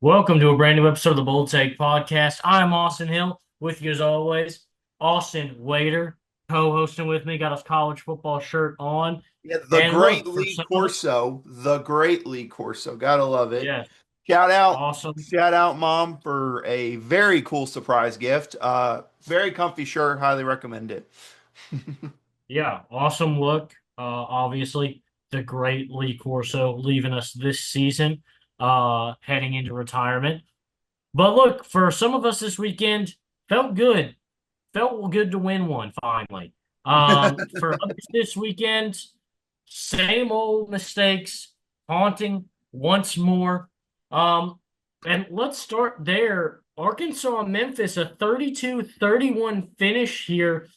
Welcome to a brand new episode of the Bold Take Podcast. I'm Austin Hill with you as always. Austin Waiter co-hosting with me, got his college football shirt on. Yeah, the And Great look, for League some of us, Corso, the Great League Corso. Gotta love it. yes, Shout out, awesome. shout out, Mom, for a very cool surprise gift. Very comfy shirt. Highly recommend it. Yeah, awesome look. Obviously, the great Lee Corso leaving us this season, heading into retirement. But look, for some of us this weekend, felt good. Felt good to win one finally. For others this weekend, same old mistakes haunting once more. Um, and let's start there. Arkansas and Memphis, a 32-31 finish here.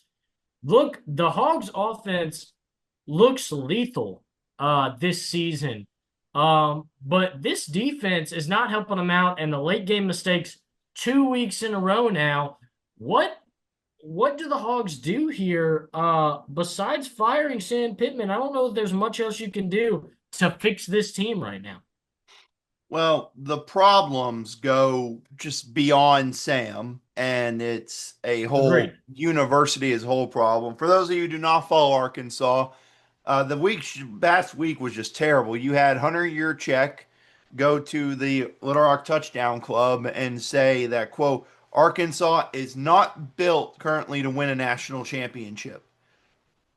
Look, the Hogs offense looks lethal this season. But this defense is not helping them out, and the late game mistakes 2 weeks in a row now. What do the Hogs do here? Besides firing Sam Pittman, I don't know if there's much else you can do to fix this team right now. Well, the problems go just beyond Sam, and it's a whole Agreed. university as a whole problem. For those of you who do not follow Arkansas, last week was just terrible. You had Hunter Yurchek go to the Little Rock Touchdown Club and say that, quote, Arkansas is not built currently to win a national championship,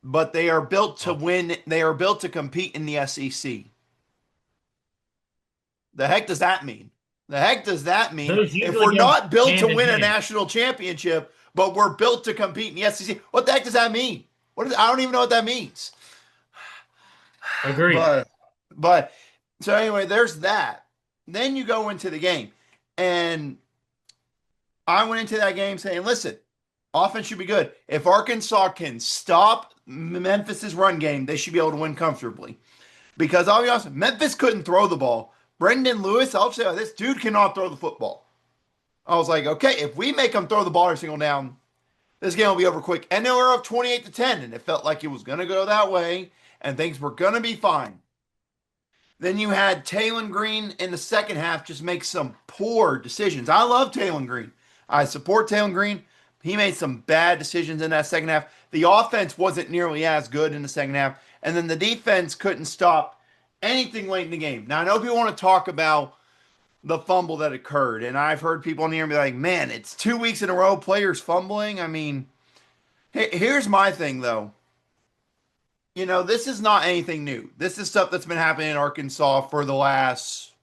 but they are built to Oh, win. They are built to compete in the SEC. The heck does that mean? The heck does that mean those if usually we're go not built to hand in win a hand. national championship, but we're built to compete in the SEC? What the heck does that mean? I don't even know what that means. Agreed. But but so anyway, there's that. Then you go into the game, and I went into that game saying, listen, offense should be good. If Arkansas can stop Memphis's run game, they should be able to win comfortably. Because I'll be honest, Memphis couldn't throw the ball. Brendan Lewis, I'll say this dude cannot throw the football. I was like, okay, if we make him throw the ball every single down, this game will be over quick. And they were up 28-10, and it felt like it was going to go that way, and things were going to be fine. Then you had Taylon Green in the second half just make some poor decisions. I love Taylon Green. I support Taylon Green. He made some bad decisions in that second half. The offense wasn't nearly as good in the second half. And then the defense couldn't stop anything late in the game. Now, I know people want to talk about the fumble that occurred. And I've heard people in the air be like, man, it's 2 weeks in a row, players fumbling. I mean, here's my thing, though. This is not anything new. This is stuff that's been happening in Arkansas for the last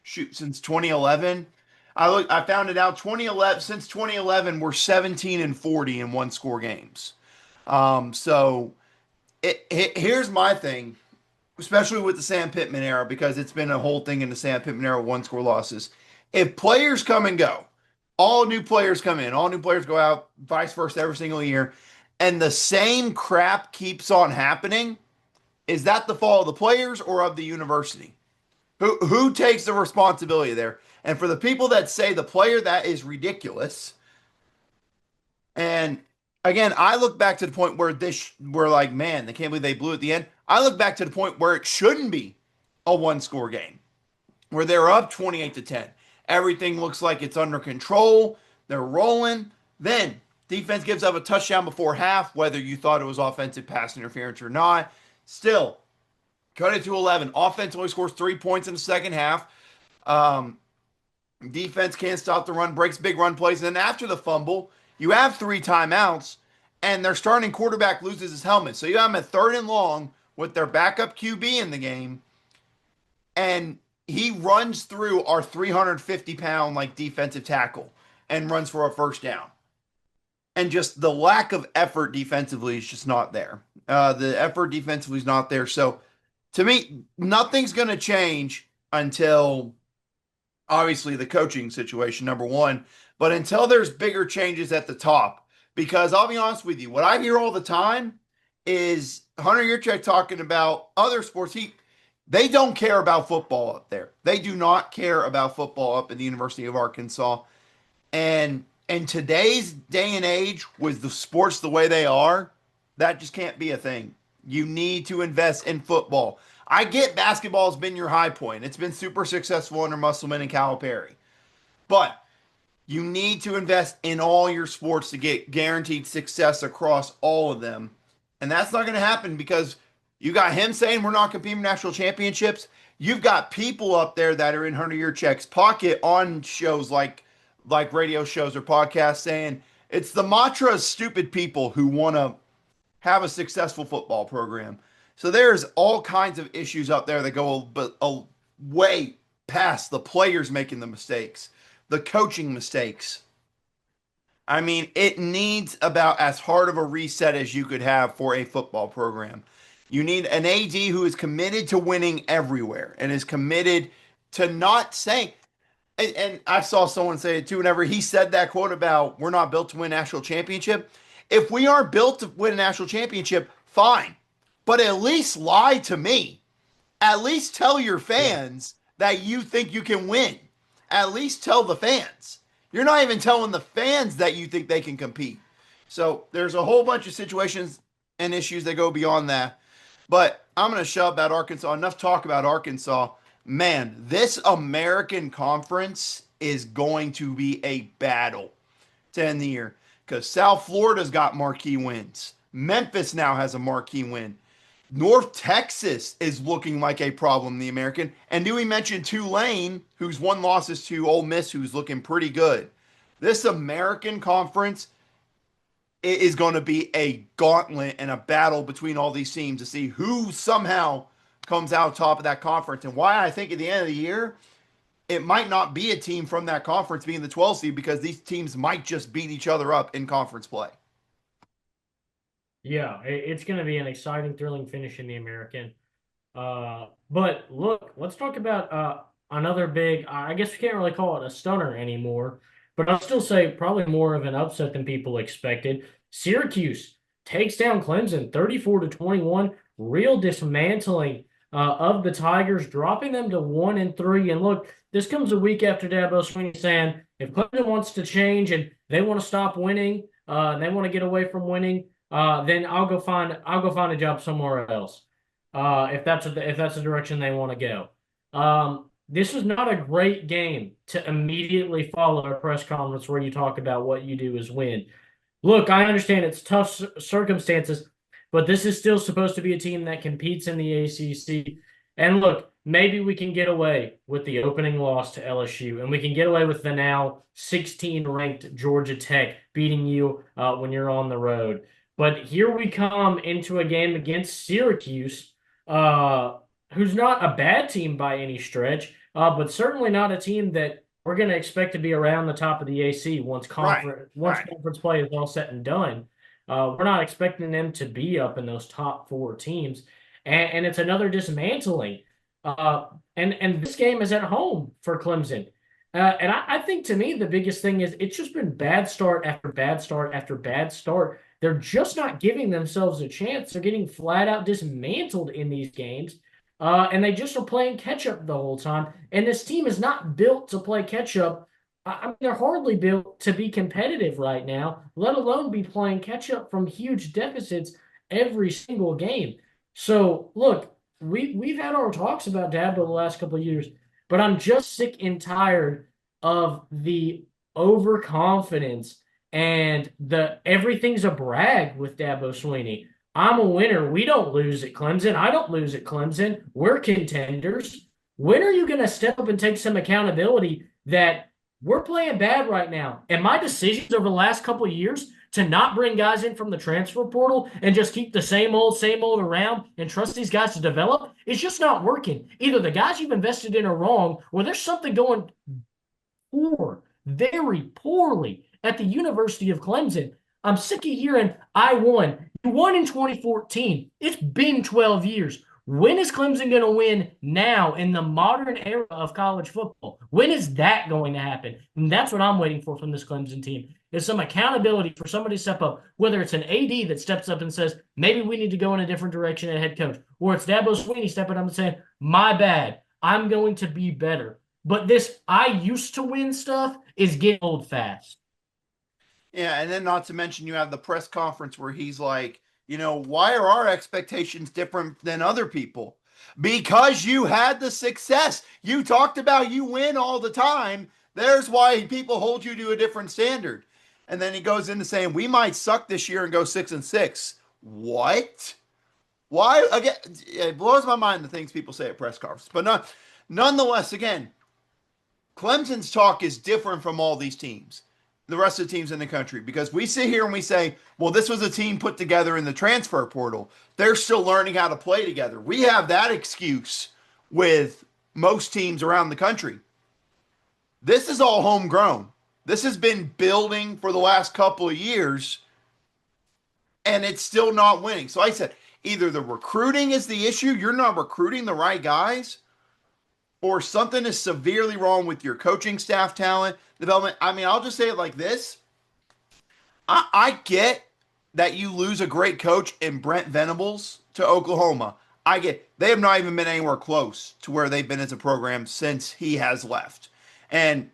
since 2011. I found it out 2011 since 2011 we're 17 and 40 in one score games. So here's my thing, especially with the Sam Pittman era, because it's been a whole thing in the Sam Pittman era, one score losses. If players come and go, all new players come in, all new players go out, vice versa every single year, and the same crap keeps on happening, is that the fault of the players or of the university? Who takes the responsibility there? And for the people that say the player, that is ridiculous. And again, I look back to the point where we're like, man, they can't believe they blew at the end. I look back to the point where it shouldn't be a one score game, where they're up 28-10. Everything looks like it's under control. They're rolling. Then defense gives up a touchdown before half, whether you thought it was offensive pass interference or not. Still, cut it to 11. Offense only scores 3 points in the second half. Um, Defense can't stop the run, breaks big run plays. And then after the fumble, you have three timeouts, and their starting quarterback loses his helmet. So you have them at third and long with their backup QB in the game, and he runs through our 350-pound like defensive tackle and runs for a first down. And just the lack of effort defensively is just not there. The effort defensively is not there. So to me, nothing's going to change until obviously the coaching situation, number one, but until there's bigger changes at the top. Because I'll be honest with you, what I hear all the time is Hunter Yurchek talking about other sports. They don't care about football up there. They do not care about football up at the University of Arkansas. And in today's day and age, with the sports the way they are, that just can't be a thing. You need to invest in football. I get basketball has been your high point. It's been super successful under Musselman and Calipari. But you need to invest in all your sports to get guaranteed success across all of them. And that's not going to happen because you got him saying we're not competing for national championships. You've got people up there that are in 100-year checks pocket on shows like radio shows or podcasts saying it's the mantra of stupid people who want to have a successful football program. So there's all kinds of issues up there that go a way past the players making the mistakes, the coaching mistakes. I mean, it needs about as hard of a reset as you could have for a football program. You need an AD who is committed to winning everywhere and is committed to not saying, and I saw someone say it too, whenever he said that quote about we're not built to win a national championship. If we aren't built to win a national championship, fine. But at least lie to me. At least tell your Yeah. fans that you think you can win. At least tell the fans. You're not even telling the fans that you think they can compete. So there's a whole bunch of situations and issues that go beyond that. But I'm going to shove that Arkansas. Enough talk about Arkansas. Man, this American conference is going to be a battle to end the year because South Florida's got marquee wins. Memphis now has a marquee win. North Texas is looking like a problem in the American. And do we mention Tulane, whose one loss is to Ole Miss, who's looking pretty good. This American conference is going to be a gauntlet and a battle between all these teams to see who somehow comes out top of that conference. And why I think at the end of the year, it might not be a team from that conference being the 12 seed because these teams might just beat each other up in conference play. Yeah, it's going to be an exciting, thrilling finish in the American. But look, let's talk about another big, I guess we can't really call it a stunner anymore, but I'll still say probably more of an upset than people expected. Syracuse takes down Clemson 34-21, real dismantling of the Tigers, dropping them to 1-3. And look, this comes a week after Dabo Swinney saying if Clemson wants to change and they want to stop winning, and they want to get away from winning, then I'll go find a job somewhere else if that's the direction they want to go. This was not a great game to immediately follow a press conference where you talk about what you do is win. Look, I understand it's tough circumstances, but this is still supposed to be a team that competes in the ACC. And look, maybe we can get away with the opening loss to LSU, and we can get away with the now 16 ranked Georgia Tech beating you when you're on the road. But here we come into a game against Syracuse, uh, who's not a bad team by any stretch, but certainly not a team that we're going to expect to be around the top of the AC once Right, conference once right. conference play is all said and done. We're not expecting them to be up in those top four teams, and it's another dismantling. Uh, and this game is at home for Clemson. And I think to me the biggest thing is it's just been bad start after bad start after bad start. They're just not giving themselves a chance. They're getting flat out dismantled in these games. And they just are playing catch up the whole time. And this team is not built to play catch up. I mean, they're hardly built to be competitive right now, let alone be playing catch up from huge deficits every single game. So, look, we've had our talks about Dabo the last couple of years, but I'm just sick and tired of the overconfidence and the everything's a brag with Dabo Swinney. I'm a winner. We don't lose at Clemson. I don't lose at Clemson. We're contenders. When are you going to step up and take some accountability that we're playing bad right now? And my decisions over the last couple of years to not bring guys in from the transfer portal and just keep the same old around and trust these guys to develop is just not working. Either the guys you've invested in are wrong or there's something going poor, very poorly at the University of Clemson. I'm sick of hearing I won. You won in 2014. It's been 12 years. When is Clemson going to win now in the modern era of college football? When is that going to happen? And that's what I'm waiting for from this Clemson team is some accountability for somebody to step up, whether it's an AD that steps up and says, maybe we need to go in a different direction at head coach, or it's Dabo Swinney stepping up and saying, my bad, I'm going to be better. But this I used to win stuff is getting old fast. Yeah, and then not to mention you have the press conference where he's like, why are our expectations different than other people? Because you had the success. You talked about you win all the time. There's why people hold you to a different standard. And then he goes into saying, we might suck this year and go 6-6. What? Why? Again, it blows my mind the things people say at press conferences. But nonetheless, again, Clemson's talk is different from all these teams, the rest of the teams in the country, because we sit here and we say, well, this was a team put together in the transfer portal. They're still learning how to play together. We have that excuse with most teams around the country. This is all homegrown. This has been building for the last couple of years, and it's still not winning. So I said, either the recruiting is the issue, you're not recruiting the right guys, or something is severely wrong with your coaching staff talent development. I mean, I'll just say it like this. I get that you lose a great coach in Brent Venables to Oklahoma. I get they have not even been anywhere close to where they've been as a program since he has left. And,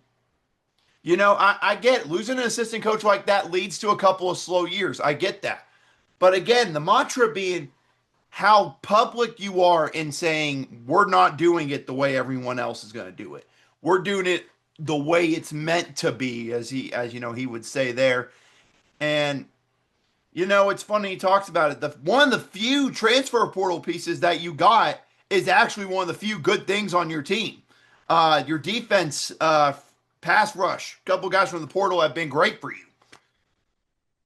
I get losing an assistant coach like that leads to a couple of slow years. I get that. But again, the mantra being how public you are in saying we're not doing it the way everyone else is going to do it. We're doing it the way it's meant to be, as he would say there. And it's funny he talks about it. One of the few transfer portal pieces that you got is actually one of the few good things on your team. Your defense, pass rush, a couple guys from the portal have been great for you.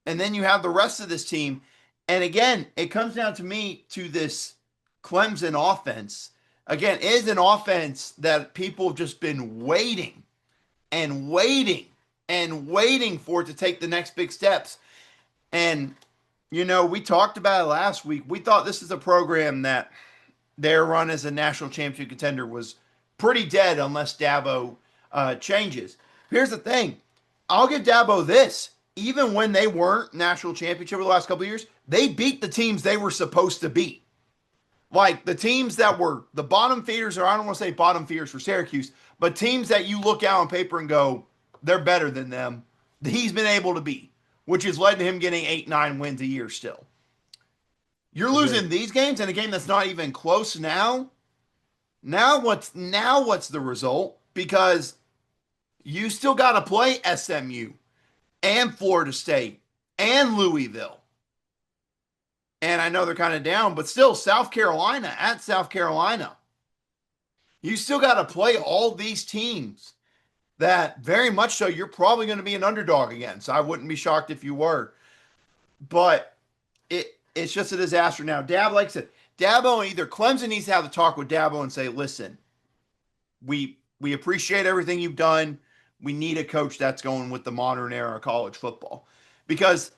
And then you have the rest of this team. And again, it comes down to me to this Clemson offense. Again, it is an offense that people have just been waiting and waiting and waiting for it to take the next big steps. And, we talked about it last week. We thought this is a program that their run as a national championship contender was pretty dead unless Dabo changes. Here's the thing. I'll give Dabo this. Even when they weren't national championship over the last couple of years, they beat the teams they were supposed to beat. Like the teams that were the bottom feeders, or I don't want to say bottom feeders for Syracuse, but teams that you look out on paper and go, they're better than them, he's been able to beat, which has led to him getting 8-9 wins a year still. You're losing these games in a game that's not even close now. What's the result? Because you still got to play SMU and Florida State and Louisville. And I know they're kind of down, but still South Carolina at South Carolina. You still got to play all these teams that very much so you're probably going to be an underdog against. I wouldn't be shocked if you were. But it's just a disaster now. Like I said, Dabo, either Clemson needs to have the talk with Dabo and say, listen, we appreciate everything you've done. We need a coach that's going with the modern era of college football. Because,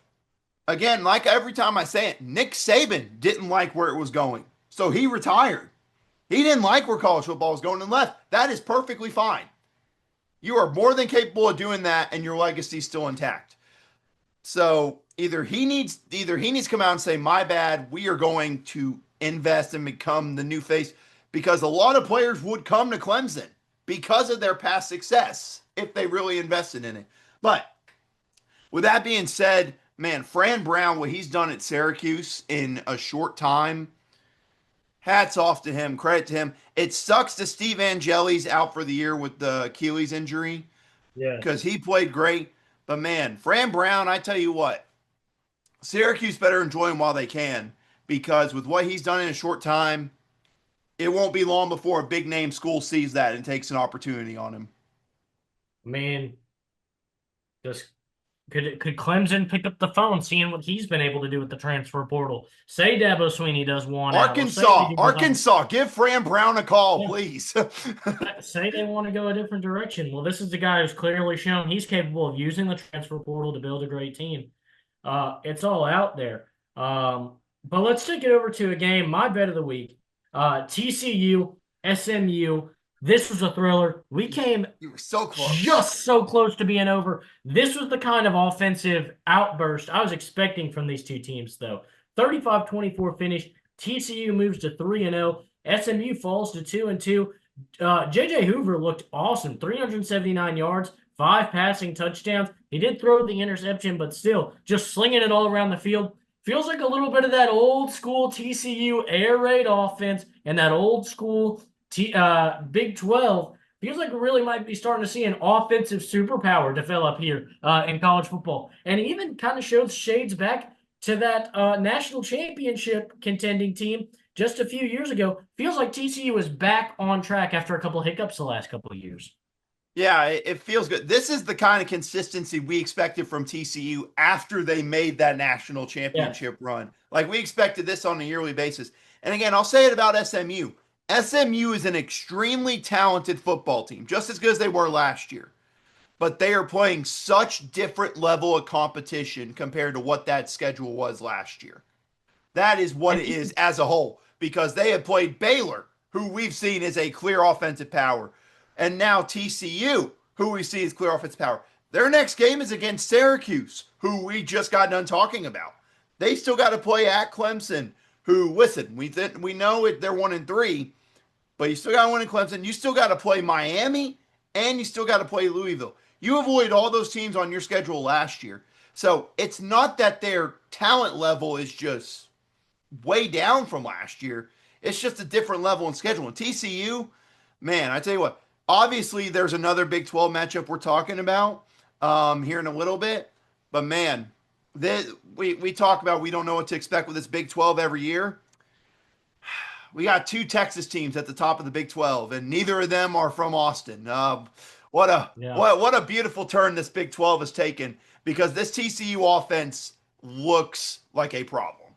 again, like every time I say it, Nick Saban didn't like where it was going. So he retired. He didn't like where college football was going and left. That is perfectly fine. You are more than capable of doing that, and your legacy is still intact. So either he needs to come out and say, my bad, we are going to invest and become the new face, because a lot of players would come to Clemson because of their past success if they really invested in it. But with that being said, man, Fran Brown, what he's done at Syracuse in a short time, hats off to him, credit to him. It sucks that Steve Angeli's out for the year with the Achilles injury, because he played great. But man, Fran Brown, I tell you what, Syracuse better enjoy him while they can, because with what he's done in a short time, it won't be long before a big name school sees that and takes an opportunity on him. Man, just could Clemson pick up the phone, seeing what he's been able to do with the transfer portal? Say Dabo Sweeney does one out. Arkansas, give Fran Brown a call, please. Say they want to go a different direction. Well, this is the guy who's clearly shown he's capable of using the transfer portal to build a great team. It's all out there. But let's take it over to a game, my bet of the week. TCU, SMU. This was a thriller. We came You were so close. Just so close to being over. This was the kind of offensive outburst I was expecting from these two teams, though. 35-24 finish. TCU moves to 3-0. SMU falls to 2-2. J.J. Hoover looked awesome. 379 yards, 5 passing touchdowns. He did throw the interception, but still, just slinging it all around the field. Feels like a little bit of that old school TCU air raid offense and that old school Big 12. feels like we really might be starting to see an offensive superpower develop here in college football. And it even kind of shows shades back to that national championship contending team just a few years ago. Feels like TCU is back on track after a couple of hiccups the last couple of years. Yeah, it feels good. This is the kind of consistency we expected from TCU after they made that national Yeah. championship run. Like we expected this on a yearly basis. And again, I'll say it about SMU. SMU is an extremely talented football team, just as good as they were last year. But they are playing such different level of competition compared to what that schedule was last year. That is what And it is as a whole because they have played Baylor, who we've seen is a clear offensive power, and now TCU, who we see as clear offensive power. Their next game is against Syracuse, who we just got done talking about. They still got to play at Clemson, who listen, we know it, they're 1-3, but you still got to win in Clemson. You still got to play Miami, and you still got to play Louisville. You avoided all those teams on your schedule last year. So it's not that their talent level is just way down from last year. It's just a different level in scheduling. TCU, man, I tell you what, obviously there's another Big 12 matchup we're talking about here in a little bit. But man, we talk about we don't know what to expect with this Big 12 every year. We got two Texas teams at the top of the Big 12, and neither of them are from Austin. What a yeah. what a beautiful turn this Big 12 has taken because this TCU offense looks like a problem.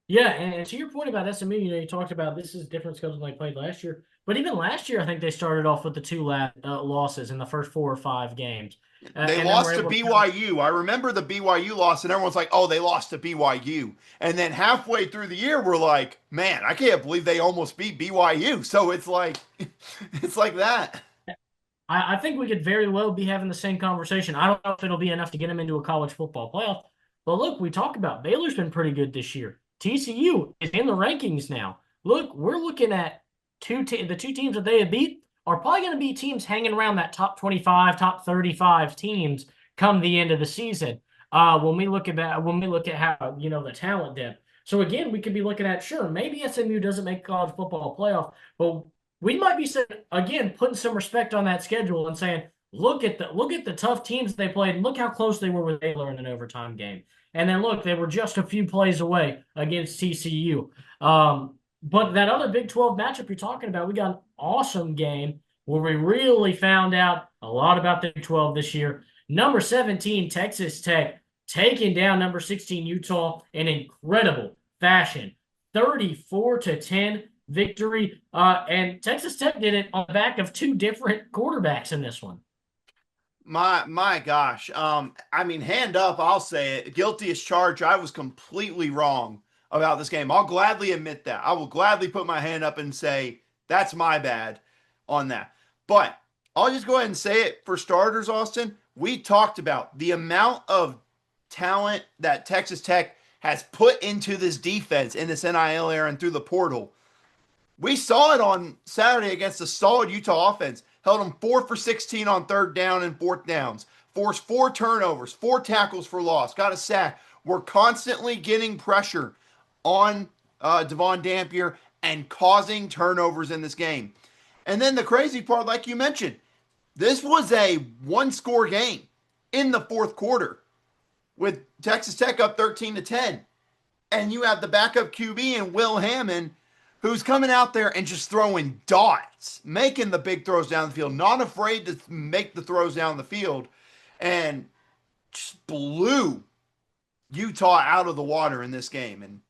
Yeah, and to your point about SMU, you talked about this is different schedule than they played last year. But even last year, I think they started off with the two losses in the first 4 or 5 games, They and then were lost to able to kind of BYU. I remember the BYU loss, and everyone's like, "Oh, they lost to BYU." And then halfway through the year, we're like, "Man, I can't believe they almost beat BYU." So it's like, it's like that. I think we could very well be having the same conversation. I don't know if it'll be enough to get them into a college football playoff. But look, we talk about Baylor's been pretty good this year. TCU is in the rankings now. Look, we're looking at the two teams that they have beat are probably going to be teams hanging around that top 25, top 35 teams come the end of the season. When we look at how the talent depth. So again, we could be looking at sure maybe SMU doesn't make college football playoff, but we might be saying again, putting some respect on that schedule and saying, look at the tough teams they played, and look how close they were with Baylor in an overtime game. And then look, they were just a few plays away against TCU. But that other Big 12 matchup you're talking about, we got an awesome game where we really found out a lot about the Big 12 this year. Number 17, Texas Tech, taking down number 16, Utah in incredible fashion. 34-10 victory. And Texas Tech did it on the back of two different quarterbacks in this one. My gosh. I mean, hand up, I'll say it. Guilty as charged. I was completely wrong about this game. I'll gladly admit that. I will gladly put my hand up and say that's my bad on that. But I'll just go ahead and say it for starters, Austin. We talked about the amount of talent that Texas Tech has put into this defense in this NIL era and through the portal. We saw it on Saturday against a solid Utah offense. Held them 4 for 16 on third down and fourth downs. Forced 4 turnovers, 4 tackles for loss. Got a sack. We're constantly getting pressure on Devon Dampier and causing turnovers in this game. And then the crazy part, like you mentioned, this was a one-score game in the fourth quarter with Texas Tech up 13-10. And you have the backup QB and Will Hammond who's coming out there and just throwing dots, making the big throws down the field, not afraid to make the throws down the field, and just blew Utah out of the water in this game. And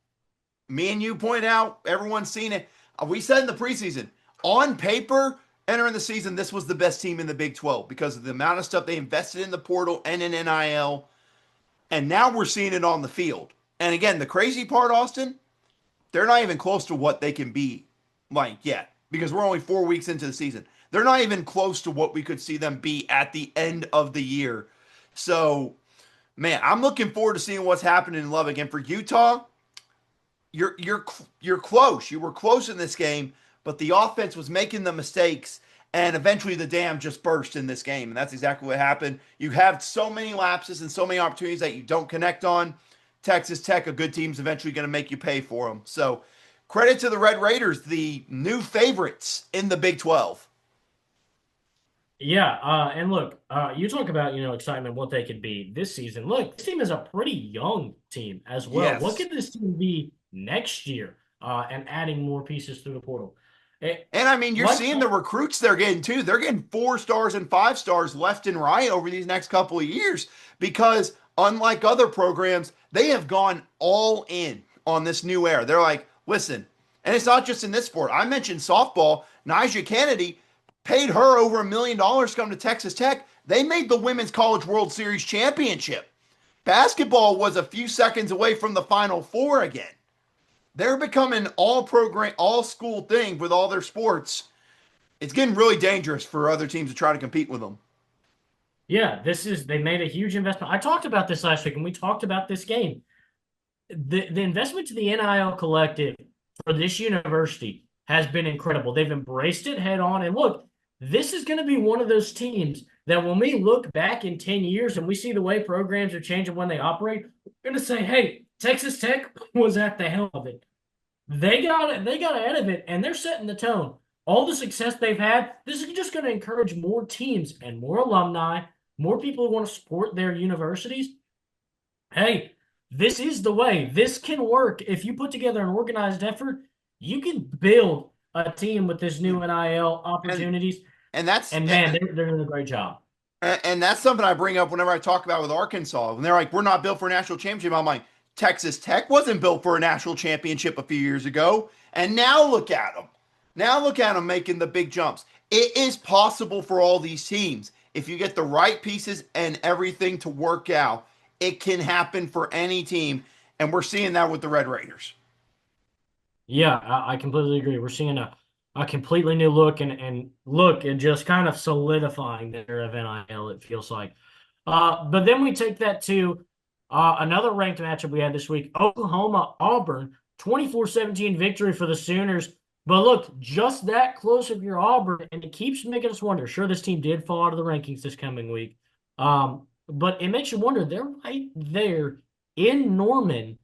me and you point out, everyone's seen it. We said in the preseason, on paper, entering the season, this was the best team in the Big 12 because of the amount of stuff they invested in the portal and in NIL. And now we're seeing it on the field. And again, the crazy part, Austin, they're not even close to what they can be like yet because we're only 4 weeks into the season. They're not even close to what we could see them be at the end of the year. So, man, I'm looking forward to seeing what's happening in Lubbock. And for Utah, you're close. You were close in this game, but the offense was making the mistakes, and eventually the dam just burst in this game. And that's exactly what happened. You have so many lapses and so many opportunities that you don't connect on. Texas Tech, a good team's eventually going to make you pay for them. So credit to the Red Raiders, the new favorites in the Big 12. Yeah, and look, you talk about, excitement, what they could be this season. Look, this team is a pretty young team as well. What Yes. could this team be next year? And adding more pieces through the portal. It, And I mean, you're like, seeing the recruits they're getting too. They're getting 4 stars and 5 stars left and right over these next couple of years because, unlike other programs, they have gone all in on this new era. They're like, listen, and it's not just in this sport. I mentioned softball. Nyjah Kennedy paid her over $1 million to come to Texas Tech. They made the Women's College World Series championship. Basketball was a few seconds away from the Final Four again. They're becoming all program, all school thing with all their sports. It's getting really dangerous for other teams to try to compete with them. yeah, they made a huge investment. I talked about this last week, and we talked about this game. The investment to the NIL collective for this university has been incredible. They've embraced it head on. And look, this is going to be one of those teams that when we look back in 10 years and we see the way programs are changing when they operate, we're going to say, hey, Texas Tech was at the helm of it. They got ahead of it, and they're setting the tone. All the success they've had, this is just going to encourage more teams and more alumni, more people who want to support their universities. Hey, this is the way. This can work. If you put together an organized effort, you can build a team with this new NIL And opportunities. and that's And man, they're doing a great job. and that's something I bring up whenever I talk about with Arkansas. When they're like, we're not built for a national championship, I'm like, Texas Tech wasn't built for a national championship a few years ago. And now look at them. Now look at them making the big jumps. It is possible for all these teams. If you get the right pieces and everything to work out, it can happen for any team. And we're seeing that with the Red Raiders. Yeah, I completely agree. We're seeing a completely new look and look and just kind of solidifying their of NIL, it feels like. But then we take that to another ranked matchup we had this week, Oklahoma Auburn, 24-17 victory for the Sooners. But look, just that close if you're Auburn, and it keeps making us wonder. Sure, this team did fall out of the rankings this coming week. But it makes you wonder, they're right there in Norman.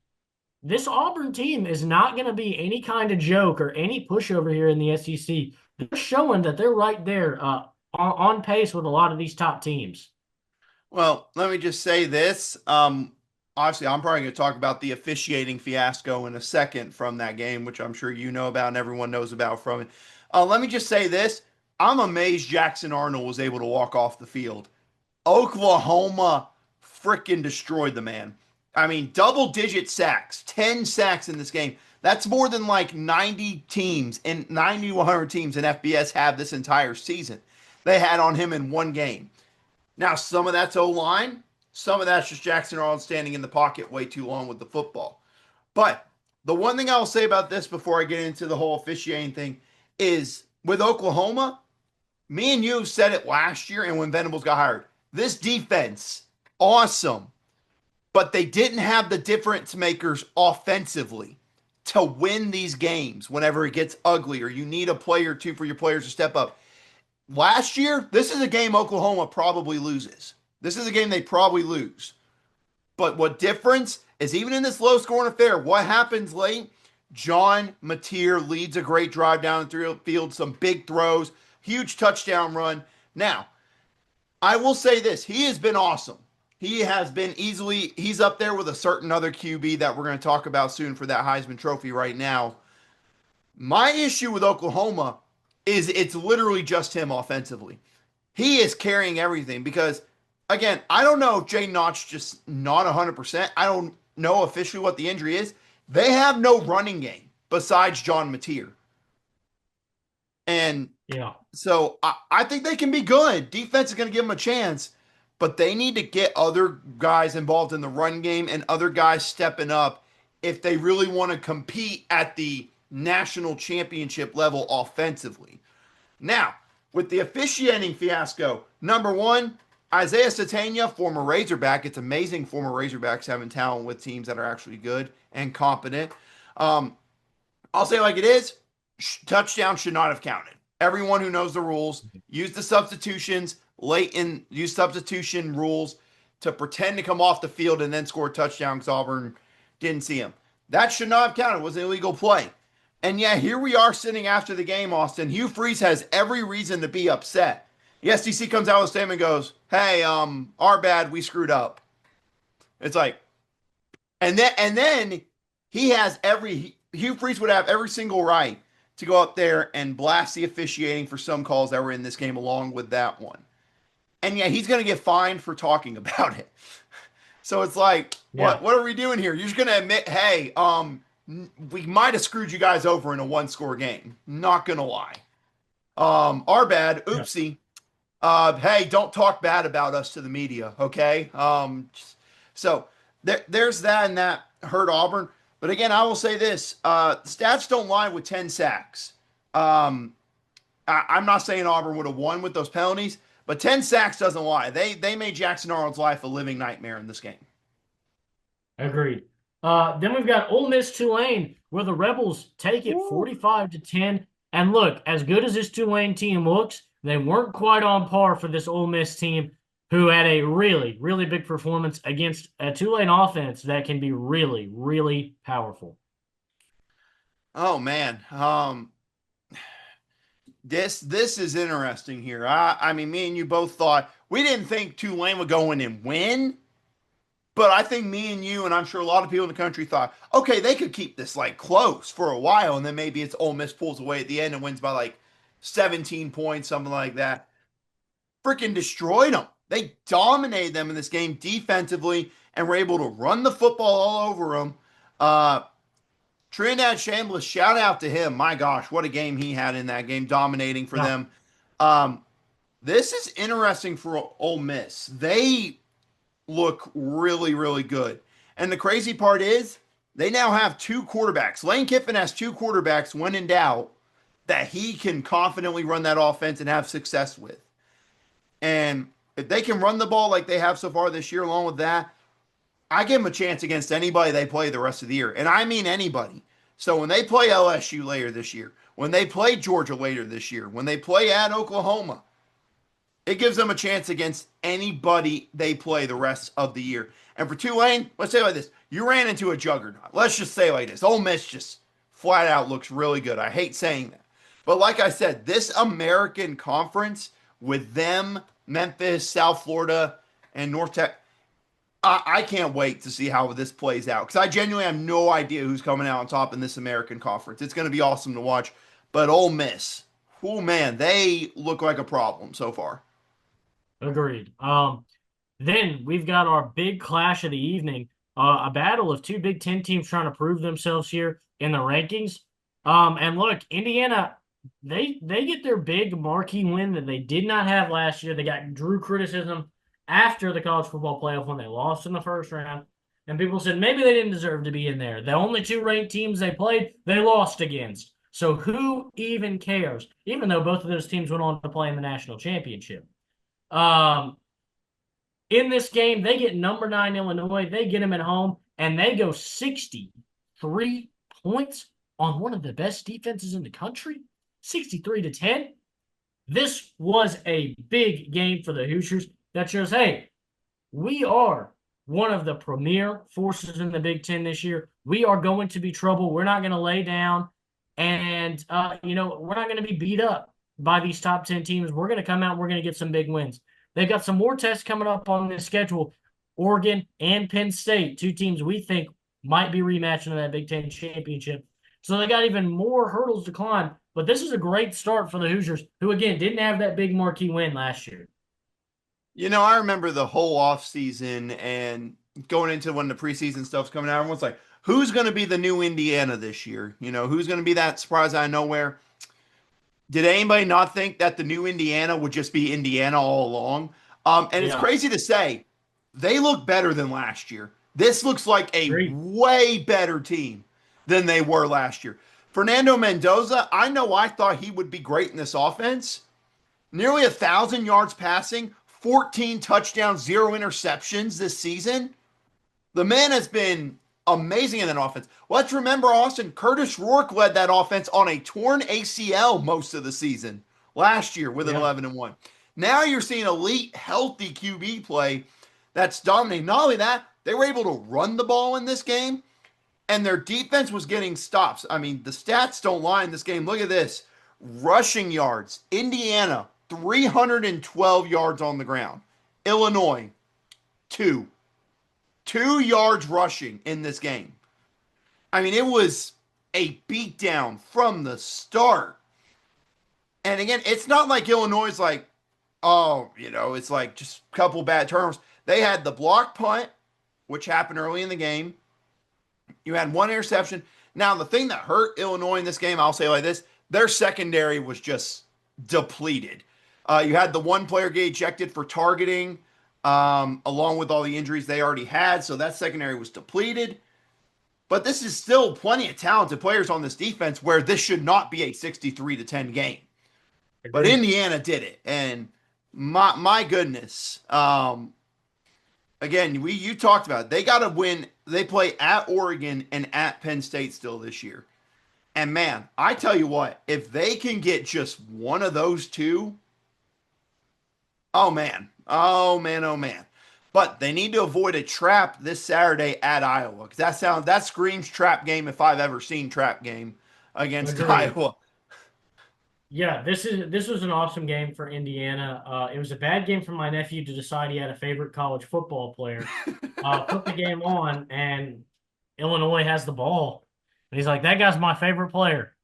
This Auburn team is not going to be any kind of joke or any pushover here in the SEC. They're showing that they're right there on pace with a lot of these top teams. Well, let me just say this. Obviously, I'm probably going to talk about the officiating fiasco in a second from that game, which I'm sure you know about and everyone knows about from it. Let me just say this. I'm amazed Jackson Arnold was able to walk off the field. Oklahoma freaking destroyed the man. I mean, double digit sacks, 10 sacks in this game. That's more than like 90 teams and 90 to 100 teams in FBS have this entire season. They had on him in one game. Now, some of that's O line, some of that's just Jackson Arnold standing in the pocket way too long with the football. But the one thing I'll say about this before I get into the whole officiating thing is with Oklahoma, me and you said it last year and when Venables got hired. This defense, awesome, but they didn't have the difference makers offensively to win these games whenever it gets ugly or you need a play or two for your players to step up. Last year, this is a game Oklahoma probably loses. This is a game they probably lose. But what difference is even in this low scoring affair, what happens late? John Mateer leads a great drive down the field, some big throws, huge touchdown run. Now, I will say this, he has been awesome. He has been easily, he's up there with a certain other QB that we're going to talk about soon for that Heisman Trophy right now. My issue with Oklahoma is it's literally just him offensively. He is carrying everything because, again, I don't know if Jay Notch just not 100%. I don't know officially what the injury is. They have no running game besides John Mateer. And Yeah. so I think they can be good. Defense is going to give them a chance, but they need to get other guys involved in the run game and other guys stepping up if they really want to compete at the national championship level offensively. Now, with the officiating fiasco, number one, Isaiah Satania, former Razorback. It's amazing former Razorbacks having talent with teams that are actually good and competent. Um, I'll say like it is, touchdown should not have counted. Everyone who knows the rules, use the substitutions late in, use substitution rules to pretend to come off the field and then score a touchdown because Auburn didn't see him. That should not have counted. It was an illegal play. And yeah, here we are sitting after the game, Austin. Hugh Freeze has every reason to be upset The SEC comes out with a statement and goes, "Hey, our bad, we screwed up." It's like, and then he has every Hugh Freeze would have every single right to go up there and blast the officiating for some calls that were in this game along with that one. And yeah, he's going to get fined for talking about it. So it's like, Yeah, what are we doing here? You're just going to admit, hey, we might have screwed you guys over in a one score game. Not going to lie. Our bad. yeah, Oopsie. Hey, don't talk bad about us to the media, okay? So there's that, and that hurt Auburn. But again, I will say this: stats don't lie with 10 sacks. Um, I'm not saying Auburn would have won with those penalties, but 10 sacks doesn't lie. They made Jackson Arnold's life a living nightmare in this game. agreed. Then we've got Ole Miss Tulane, where the Rebels take it Woo. 45-10. And look, as good as this Tulane team looks, they weren't quite on par for this Ole Miss team, who had a really, really big performance against a Tulane offense that can be really, really powerful. Oh man, this is interesting here. I mean, me and you both thought we didn't think Tulane would go in and win. But I think me and you, and I'm sure a lot of people in the country thought, okay, they could keep this like close for a while, and then maybe it's Ole Miss pulls away at the end and wins by like 17 points, something like that. Freaking destroyed them. They dominated them in this game defensively and were able to run the football all over them. Uh, Trinidad Chambliss, shout out to him. My gosh, what a game he had in that game, dominating for Yeah, them. Um, this is interesting for Ole Miss. They look really, really good. And the crazy part is they now have two quarterbacks. Lane Kiffin has two quarterbacks when in doubt that he can confidently run that offense and have success with. And if they can run the ball like they have so far this year, along with that, I give them a chance against anybody they play the rest of the year. And I mean anybody. So when they play LSU later this year, when they play Georgia later this year, when they play at Oklahoma, it gives them a chance against anybody they play the rest of the year. And for Tulane, let's say it like this: you ran into a juggernaut. Let's just say it like this: Ole Miss just flat out looks really good. I hate saying that, but like I said, this American Conference with them, Memphis, South Florida, and North Tech, I can't wait to see how this plays out because I genuinely have no idea who's coming out on top in this American Conference. It's going to be awesome to watch. But Ole Miss, oh man, they look like a problem so far. agreed. Then we've got our big clash of the evening, a battle of two Big Ten teams trying to prove themselves here in the rankings. And look, Indiana, they get their big marquee win that they did not have last year. They got drew criticism after the college football playoff when they lost in the first round. And people said maybe they didn't deserve to be in there. The only two ranked teams they played, they lost against. So who even cares? Even though both of those teams went on to play in the national championship. Um, in this game, they get number 9 Illinois. They get them at home, and they go 63 points on one of the best defenses in the country. 63-10. This was a big game for the Hoosiers that shows, hey, we are one of the premier forces in the Big Ten this year. We are going to be trouble. We're not going to lay down, and we're not going to be beat up by these top 10 teams. We're going to come out. We're going to get some big wins. They've got some more tests coming up on this schedule. Oregon and Penn State, two teams we think might be rematching in that Big Ten championship. So they got even more hurdles to climb. But this is a great start for the Hoosiers, who again didn't have that big marquee win last year. You know, I remember the whole off season and going into when the preseason stuff's coming out. Everyone's like, "Who's going to be the new Indiana this year? You know, who's going to be that surprise out of nowhere?" Did anybody not think that the new Indiana would just be Indiana all along? And it's Yeah, crazy to say they look better than last year. This looks like a great. way better team than they were last year. Fernando Mendoza, I know I thought he would be great in this offense. Nearly 1,000 yards passing, 14 touchdowns, 0 interceptions this season. The man has been amazing in that offense. Let's remember, Austin, Curtis Rourke led that offense on a torn ACL most of the season last year with an Yeah, 11-1. Now you're seeing elite, healthy QB play that's dominating. Not only that, they were able to run the ball in this game, and their defense was getting stops. I mean, the stats don't lie in this game. Look at this: rushing yards. Indiana 312 yards on the ground. Illinois, 2. 2 yards rushing in this game. I mean, it was a beatdown from the start. And again, it's not like Illinois is like, oh, it's like just a couple bad turnovers. They had the block punt, which happened early in the game. You had one interception. Now, the thing that hurt Illinois in this game, I'll say like this, their secondary was just depleted. You had the one player get ejected for targeting, along with all the injuries they already had. So that secondary was depleted. But this is still plenty of talented players on this defense where this should not be a 63-10 game. But Agreed. Indiana did it. And my goodness. Again, you talked about it. They got to win. They play at Oregon and at Penn State still this year. And man, I tell you what, if they can get just one of those two, oh man, oh man, oh man. But they need to avoid a trap this Saturday at Iowa because that screams trap game if I've ever seen trap game against Agreed. Iowa. Yeah, this was an awesome game for Indiana. It was a bad game for my nephew to decide he had a favorite college football player. Put the game on, and Illinois has the ball, and he's like, "That guy's my favorite player,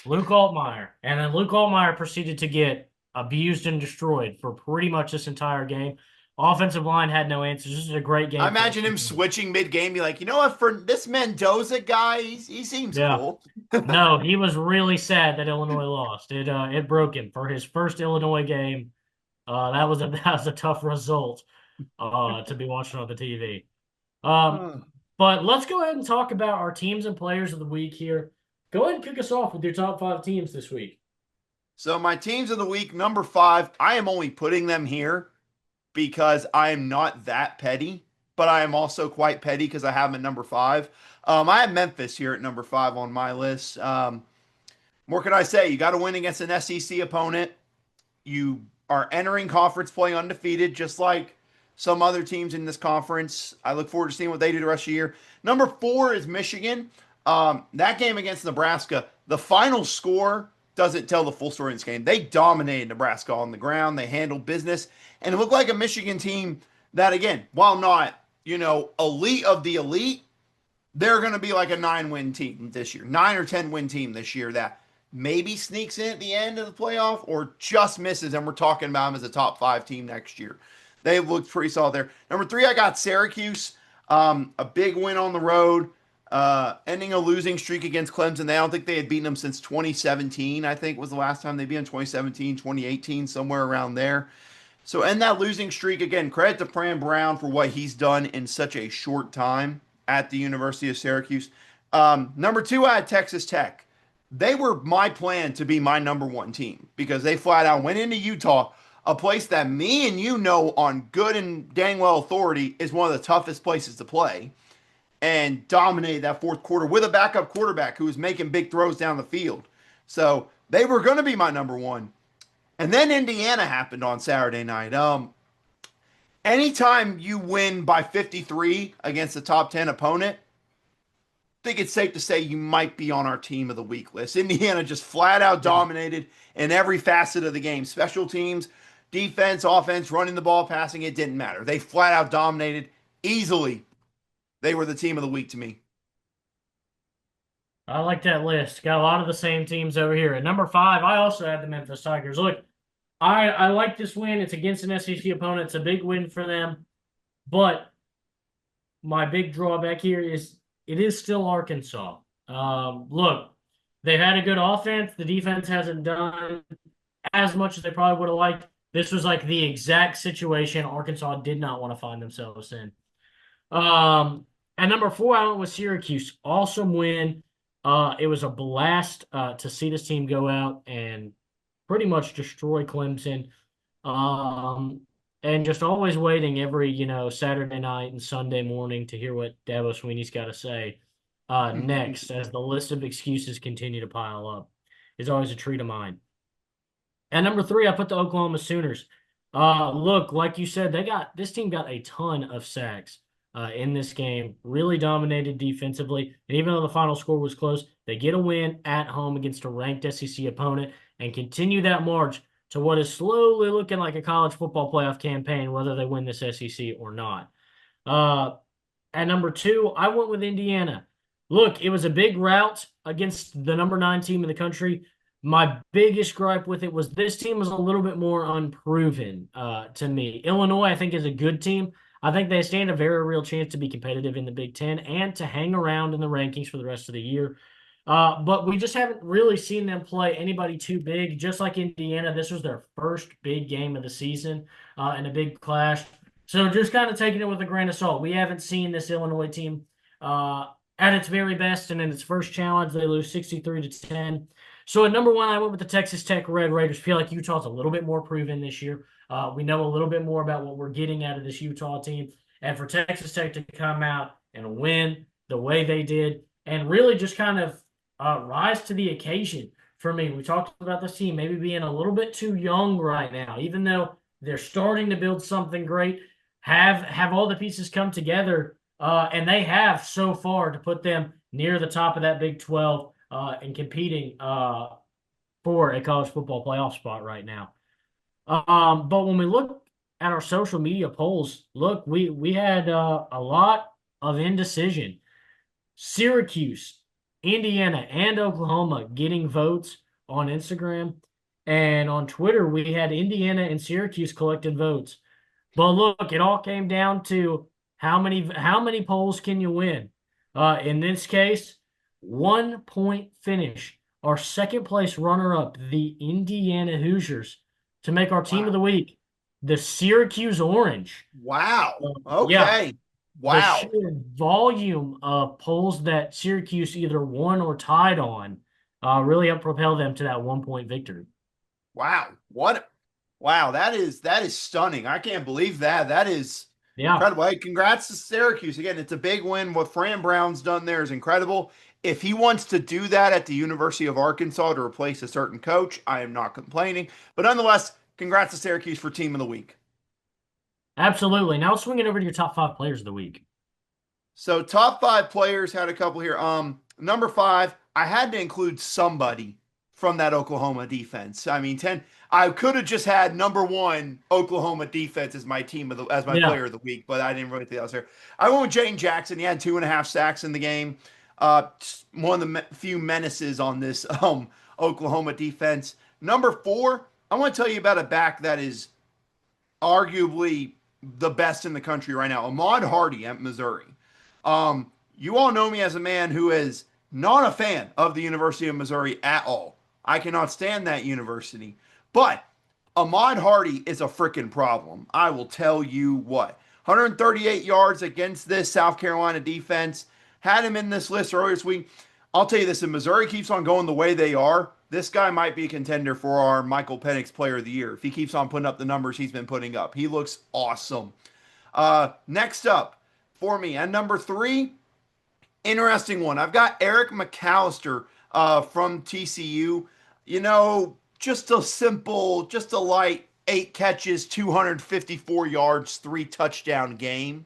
Luke Altmaier." And then Luke Altmaier proceeded to get abused and destroyed for pretty much this entire game. Offensive line had no answers. This is a great I game for imagine him Indiana. switching mid game, be like, you know what, for this Mendoza guy, he seems Yeah. cool. No, he was really sad that Illinois lost. It broke him for his first Illinois game. That was a that was a tough result to be watching on the TV. Um, but let's go ahead and talk about our teams and players of the week here. Go ahead and kick us off with your top five teams this week. So my teams of the week, number 5, I am only putting them here because I am not that petty, but I am also quite petty because I have them at number 5. I have Memphis here at number 5 on my list. What can I say? You got to win against an SEC opponent. You are entering conference play undefeated, just like some other teams in this conference. I look forward to seeing what they do the rest of the year. Number 4 is Michigan. That game against Nebraska, the final score doesn't tell the full story in this game. They dominated Nebraska on the ground. They handled business. And it looked like a Michigan team that, again, while not, elite of the elite, they're going to be like a 9-win team this year, 9 or 10-win team this year that maybe sneaks in at the end of the playoff or just misses. And we're talking about them as a top 5 team next year. They've looked pretty solid there. Number 3, I got Syracuse. A big win on the road, ending a losing streak against Clemson. I don't think they had beaten them since 2017, I think was the last time they beat them, 2017, 2018, somewhere around there. So end that losing streak again. Credit to Fran Brown for what he's done in such a short time at the University of Syracuse. Number 2, I had Texas Tech. They were my plan to be my number 1 team because they flat out went into Utah, a place that me and you know on good and dang well authority is one of the toughest places to play, and dominated that fourth quarter with a backup quarterback who was making big throws down the field. So they were going to be my number 1. And then Indiana happened on Saturday night. Anytime you win by 53 against a top 10 opponent, I think it's safe to say you might be on our team of the week list. Indiana just flat out Yeah. dominated in every facet of the game. Special teams, defense, offense, running the ball, passing, it didn't matter. They flat out dominated easily. They were the team of the week to me. I like that list. Got a lot of the same teams over here. At number 5, I also had the Memphis Tigers. Look, I like this win. It's against an SEC opponent. It's a big win for them. But my big drawback here is it is still Arkansas. Look, they've had a good offense. The defense hasn't done as much as they probably would have liked. This was like the exact situation Arkansas did not want to find themselves in. At number 4, I went with Syracuse. Awesome win. It was a blast to see this team go out and pretty much destroy Clemson. And just always waiting every, Saturday night and Sunday morning to hear what Dabo Sweeney's got to say next as the list of excuses continue to pile up. Is always a treat of mine. At number 3, I put the Oklahoma Sooners. Look, like you said, this team got a ton of sacks in this game. Really dominated defensively. And even though the final score was close, they get a win at home against a ranked SEC opponent and continue that march to what is slowly looking like a college football playoff campaign, whether they win this SEC or not. Uh, at number two, I went with Indiana. Look, it was a big rout against the number nine team in the country. My biggest gripe with it was this team was a little bit more unproven to me. Illinois, I think, is a good team. I think they stand a very real chance to be competitive in the Big Ten and to hang around in the rankings for the rest of the year. But we just haven't really seen them play anybody too big. Just like Indiana, this was their first big game of the season and a big clash. So just kind of taking it with a grain of salt. We haven't seen this Illinois team uh, at its very best, and in its first challenge, they lose 63-10. So at number one, I went with the Texas Tech Red Raiders. Feel like Utah's a little bit more proven this year. We know a little bit more about what we're getting out of this Utah team, and for Texas Tech to come out and win the way they did, and really just kind of rise to the occasion for me. We talked about this team maybe being a little bit too young right now, even though they're starting to build something great. Have all the pieces come together, and they have so far to put them near the top of that Big 12 and competing for a college football playoff spot right now. But when we look at our social media polls, look, we had a lot of indecision. Syracuse, Indiana, and Oklahoma getting votes on Instagram. And on Twitter, we had Indiana and Syracuse collecting votes. But look, it all came down to how many polls can you win? In this case, 1 point finish. Our second place runner up, the Indiana Hoosiers, to make our team of Wow. the week, the Syracuse Orange. Wow. Yeah, Okay. the Wow. sheer volume of polls that Syracuse either won or tied on really helped propel them to that 1 point victory. Wow. What? Wow. That is stunning. I can't believe that. That is Yeah, incredible. Hey, congrats to Syracuse. Again, it's a big win. What Fran Brown's done there is incredible. If he wants to do that at the University of Arkansas to replace a certain coach, I am not complaining. But nonetheless, congrats to Syracuse for Team of the Week. absolutely. Now swinging over to your top five players of the week. So top five players had a couple here. Number five, I had to include somebody from that Oklahoma defense. I mean, 10. I could have just had number one Oklahoma defense as my as my Yeah, player of the week, but I didn't really think that was there. I went with Jane Jackson. He had 2.5 sacks in the game. One of the few menaces on this Oklahoma defense. Number four, I want to tell you about a back that is arguably the best in the country right now, Ahmad Hardy at Missouri. You all know me as a man who is not a fan of the University of Missouri at all. I cannot stand that university. But Ahmad Hardy is a freaking problem. I will tell you what. 138 yards against this South Carolina defense. Had him in this list earlier this week. I'll tell you this, if Missouri keeps on going the way they are, this guy might be a contender for our Michael Penix Player of the Year if he keeps on putting up the numbers he's been putting up. He looks awesome. Next up for me, and number three, interesting one. I've got Eric McAllister from TCU. Just a simple, just a light 8 catches, 254 yards, 3 touchdown game.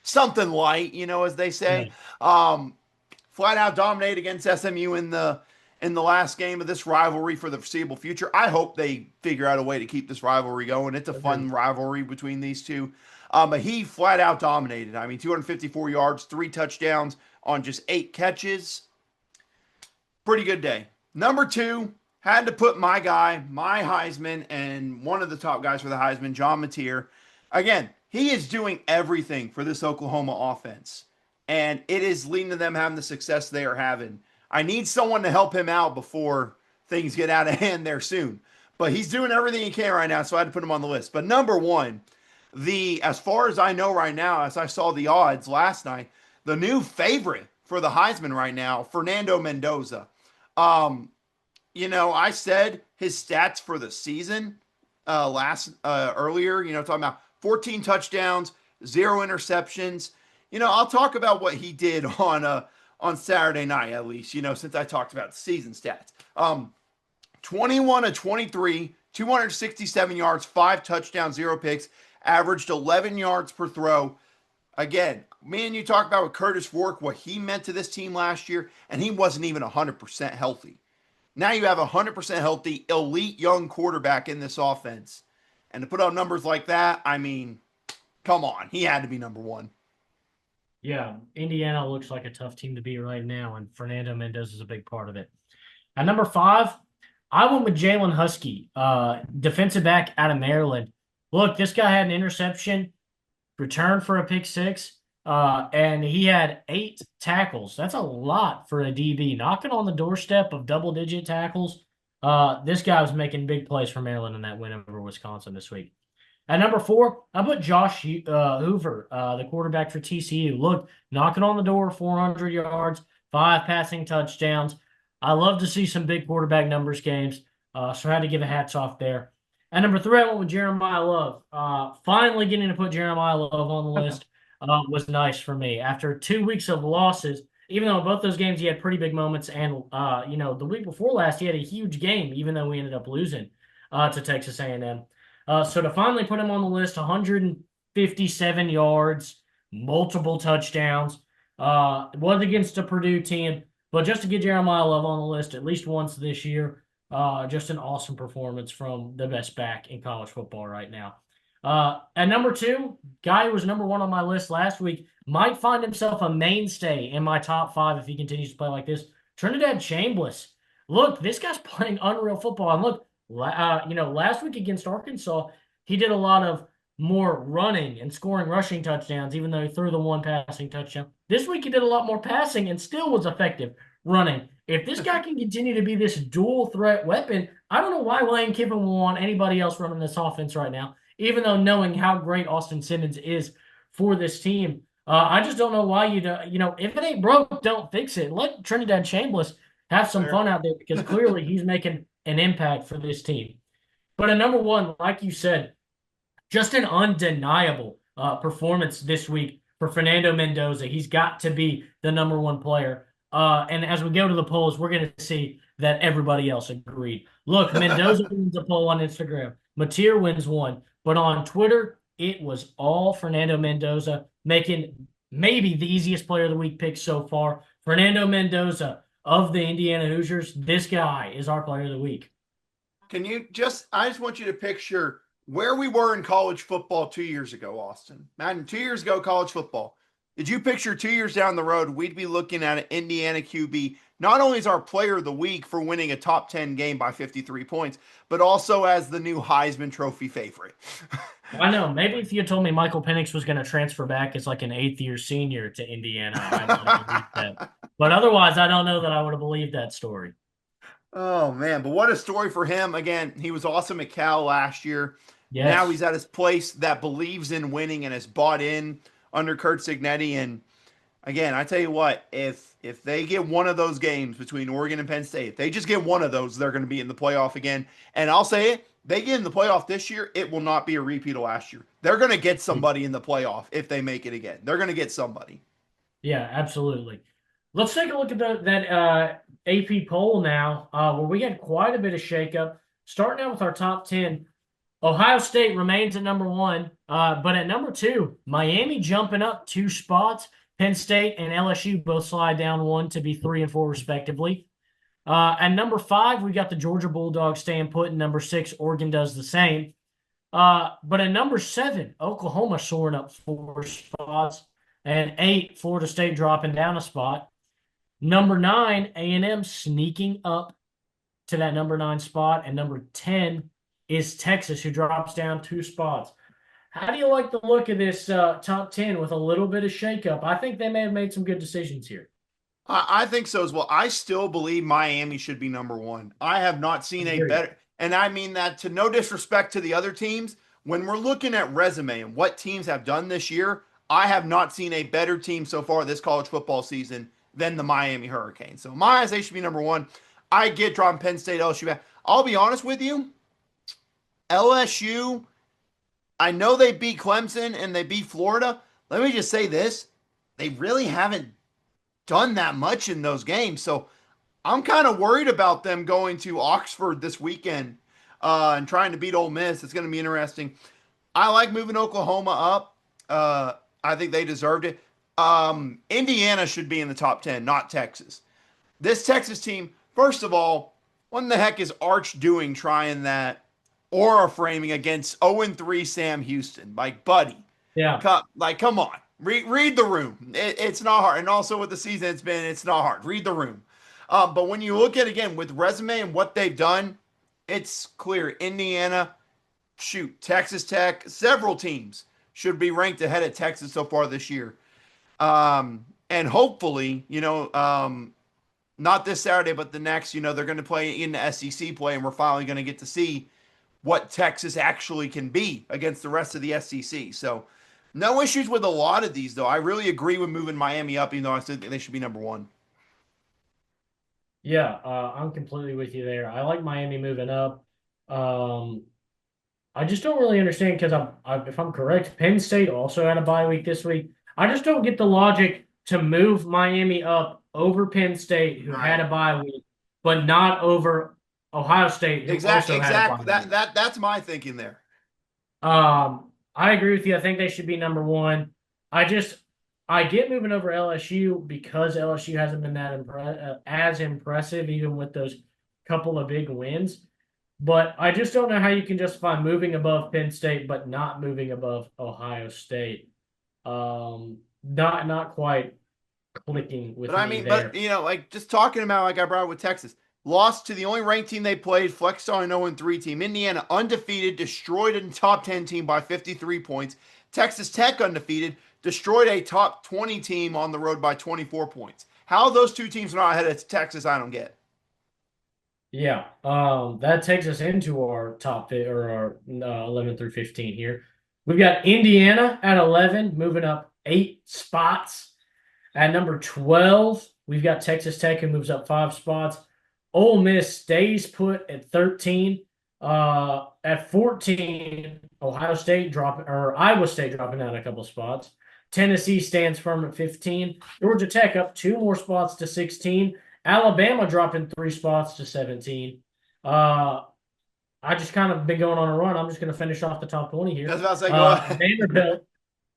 Something light, as they yeah, say. Flat out dominate against SMU in the last game of this rivalry for the foreseeable future. I hope they figure out a way to keep this rivalry going. It's a fun agreed. rivalry between these two. But he flat out dominated. I mean, 254 yards, 3 touchdowns on just 8 catches. Pretty good day. Number two, had to put my guy, my Heisman, and one of the top guys for the Heisman, John Mateer. Again, he is doing everything for this Oklahoma offense, and it is leading to them having the success they are having. I need someone to help him out before things get out of hand there soon. But he's doing everything he can right now, so I had to put him on the list. But number one, as far as I know right now, as I saw the odds last night, the new favorite for the Heisman right now, Fernando Mendoza. Um, I said his stats for the season last earlier, talking about 14 touchdowns, 0 interceptions. I'll talk about what he did on Saturday night at least, since I talked about the season stats. 21 of 23, 267 yards, 5 touchdowns, 0 picks, averaged 11 yards per throw. Again, me and you talked about with Curtis Rourke, what he meant to this team last year, and he wasn't even 100% healthy. Now you have a 100% healthy, elite young quarterback in this offense. And to put up numbers like that, I mean, come on. He had to be number one. Yeah, Indiana looks like a tough team to beat right now, and Fernando Mendoza is a big part of it. At number five, I went with Jalen Husky, defensive back out of Maryland. Look, this guy had an interception, returned for a pick six, and he had 8 tackles. That's a lot for a DB. Knocking on the doorstep of double-digit tackles. This guy was making big plays for Maryland in that win over Wisconsin this week. At number four, I put Josh Hoover, the quarterback for TCU. Look, knocking on the door, 400 yards, 5 passing touchdowns. I love to see some big quarterback numbers games, so I had to give a hats off there. At number three, I went with Jeremiah Love. Finally getting to put Jeremiah Love on the list was nice for me. After 2 weeks of losses, even though both those games he had pretty big moments, and the week before last he had a huge game, even though we ended up losing to Texas A&M. So to finally put him on the list, 157 yards, multiple touchdowns, was against a Purdue team, but just to get Jeremiah Love on the list at least once this year, just an awesome performance from the best back in college football right now. At number two, guy who was number one on my list last week might find himself a mainstay in my top five if he continues to play like this. Trinidad Chambliss. Look, this guy's playing unreal football. And look, last week against Arkansas, he did a lot of more running and scoring rushing touchdowns, even though he threw the 1 passing touchdown. This week he did a lot more passing and still was effective running. If this guy can continue to be this dual threat weapon, I don't know why Lane Kiffin will want anybody else running this offense right now, even though knowing how great Austin Simmons is for this team. I just don't know why if it ain't broke, don't fix it. Let Trinidad Chambliss have some fun out there because clearly he's making an impact for this team. But at number one, like you said, just an undeniable performance this week for Fernando Mendoza. He's got to be the number one player. And as we go to the polls, we're going to see that everybody else agreed. Look, Mendoza wins a poll on Instagram. Mateer wins one. But on Twitter, it was all Fernando Mendoza, making maybe the easiest player of the week pick so far. Fernando Mendoza of the Indiana Hoosiers. This guy is our player of the week. I just want you to picture where we were in college football 2 years ago, Austin. Man, 2 years ago, college football. Did you picture 2 years down the road, we'd be looking at an Indiana QB, not only as our player of the week for winning a top 10 game by 53 points, but also as the new Heisman Trophy favorite? I know. Maybe if you told me Michael Penix was going to transfer back as like an eighth-year senior to Indiana, I might have believed that. But otherwise, I don't know that I would have believed that story. Oh, man. But what a story for him. Again, he was awesome at Cal last year. Yes. Now he's at his place that believes in winning and has bought in under Kurt Signetti. And again, I tell you what, if they get one of those games between Oregon and Penn State, if they just get one of those, they're going to be in the playoff again. And I'll say it, they get in the playoff this year, it will not be a repeat of last year. They're going to get somebody in the playoff if they make it again. They're going to get somebody. Yeah, absolutely. Let's take a look at that AP poll now, where we had quite a bit of shakeup. Starting out with our top 10, Ohio State remains at number one, but at number two, Miami jumping up 2 spots. Penn State and LSU both slide down one to be 3 and 4 respectively. At number 5, we got the Georgia Bulldogs staying put, and number 6, Oregon does the same. But at number 7, Oklahoma soaring up 4 spots, and 8, Florida State dropping down a spot. Number 9, A&M sneaking up to that number 9 spot, and number 10 is Texas, who drops down 2 spots. How do you like the look of this top 10 with a little bit of shakeup? I think they may have made some good decisions here. I think so as well. I still believe Miami should be number one. I have not seen a better, and I mean that to no disrespect to the other teams. When we're looking at resume and what teams have done this year, I have not seen a better team so far this college football season than the Miami Hurricanes. So my eyes, they should be number one. I get dropping Penn State, LSU back. I'll be honest with you. LSU, I know they beat Clemson and they beat Florida. Let me just say this. They really haven't done that much in those games. So I'm kind of worried about them going to Oxford this weekend and trying to beat Ole Miss. It's going to be interesting. I like moving Oklahoma up. I think they deserved it. Indiana should be in the top 10, not Texas. This Texas team, first of all, what in the heck is Arch doing trying that aura framing against 0-3 Sam Houston? Like, buddy, Yeah. come on. Read the room. It's not hard. And also with the season it's been, it's not hard. Read the room. But when you look at again with resume and what they've done, it's clear. Indiana, shoot, Texas Tech, several teams should be ranked ahead of Texas so far this year. And hopefully, not this Saturday, but the next, they're going to play in the SEC play, and we're finally going to get to see what Texas actually can be against the rest of the SEC. So, no issues with a lot of these, though. I really agree with moving Miami up, even though I still think they should be number one. Yeah, I'm completely with you there. I like Miami moving up. Um, I just don't really understand because if I'm correct, Penn State also had a bye week this week. I just don't get the logic to move Miami up over Penn State, who had Right. a bye week, but not over Ohio State, who also had a bye Exactly. That week. that that's my thinking there. I agree with you. I think they should be number one. I just I get moving over LSU because LSU hasn't been as impressive, even with those couple of big wins. But I just don't know how you can justify moving above Penn State, but not moving above Ohio State. Not quite clicking But with I me mean, but there. like just talking about like I brought up with Texas, lost to the only ranked team they played, flexed on an 0-3 team. Indiana undefeated, destroyed a top 10 team by 53 points. Texas Tech undefeated, destroyed a top 20 team on the road by 24 points. How those two teams are not ahead of Texas, I don't get. Yeah, that takes us into our top fit or our 11 through 15 here. We've got Indiana at 11, moving up 8 spots. At number 12, we've got Texas Tech, who moves up 5 spots. Ole Miss stays put at 13. At 14, Ohio State dropping or Iowa State dropping down a couple spots. Tennessee stands firm at 15. Georgia Tech up 2 more spots to 16. Alabama dropping 3 spots to 17. Uh, I just kind of been going on a run. I'm just going to finish off the top 20 That's here. about to say, go ahead.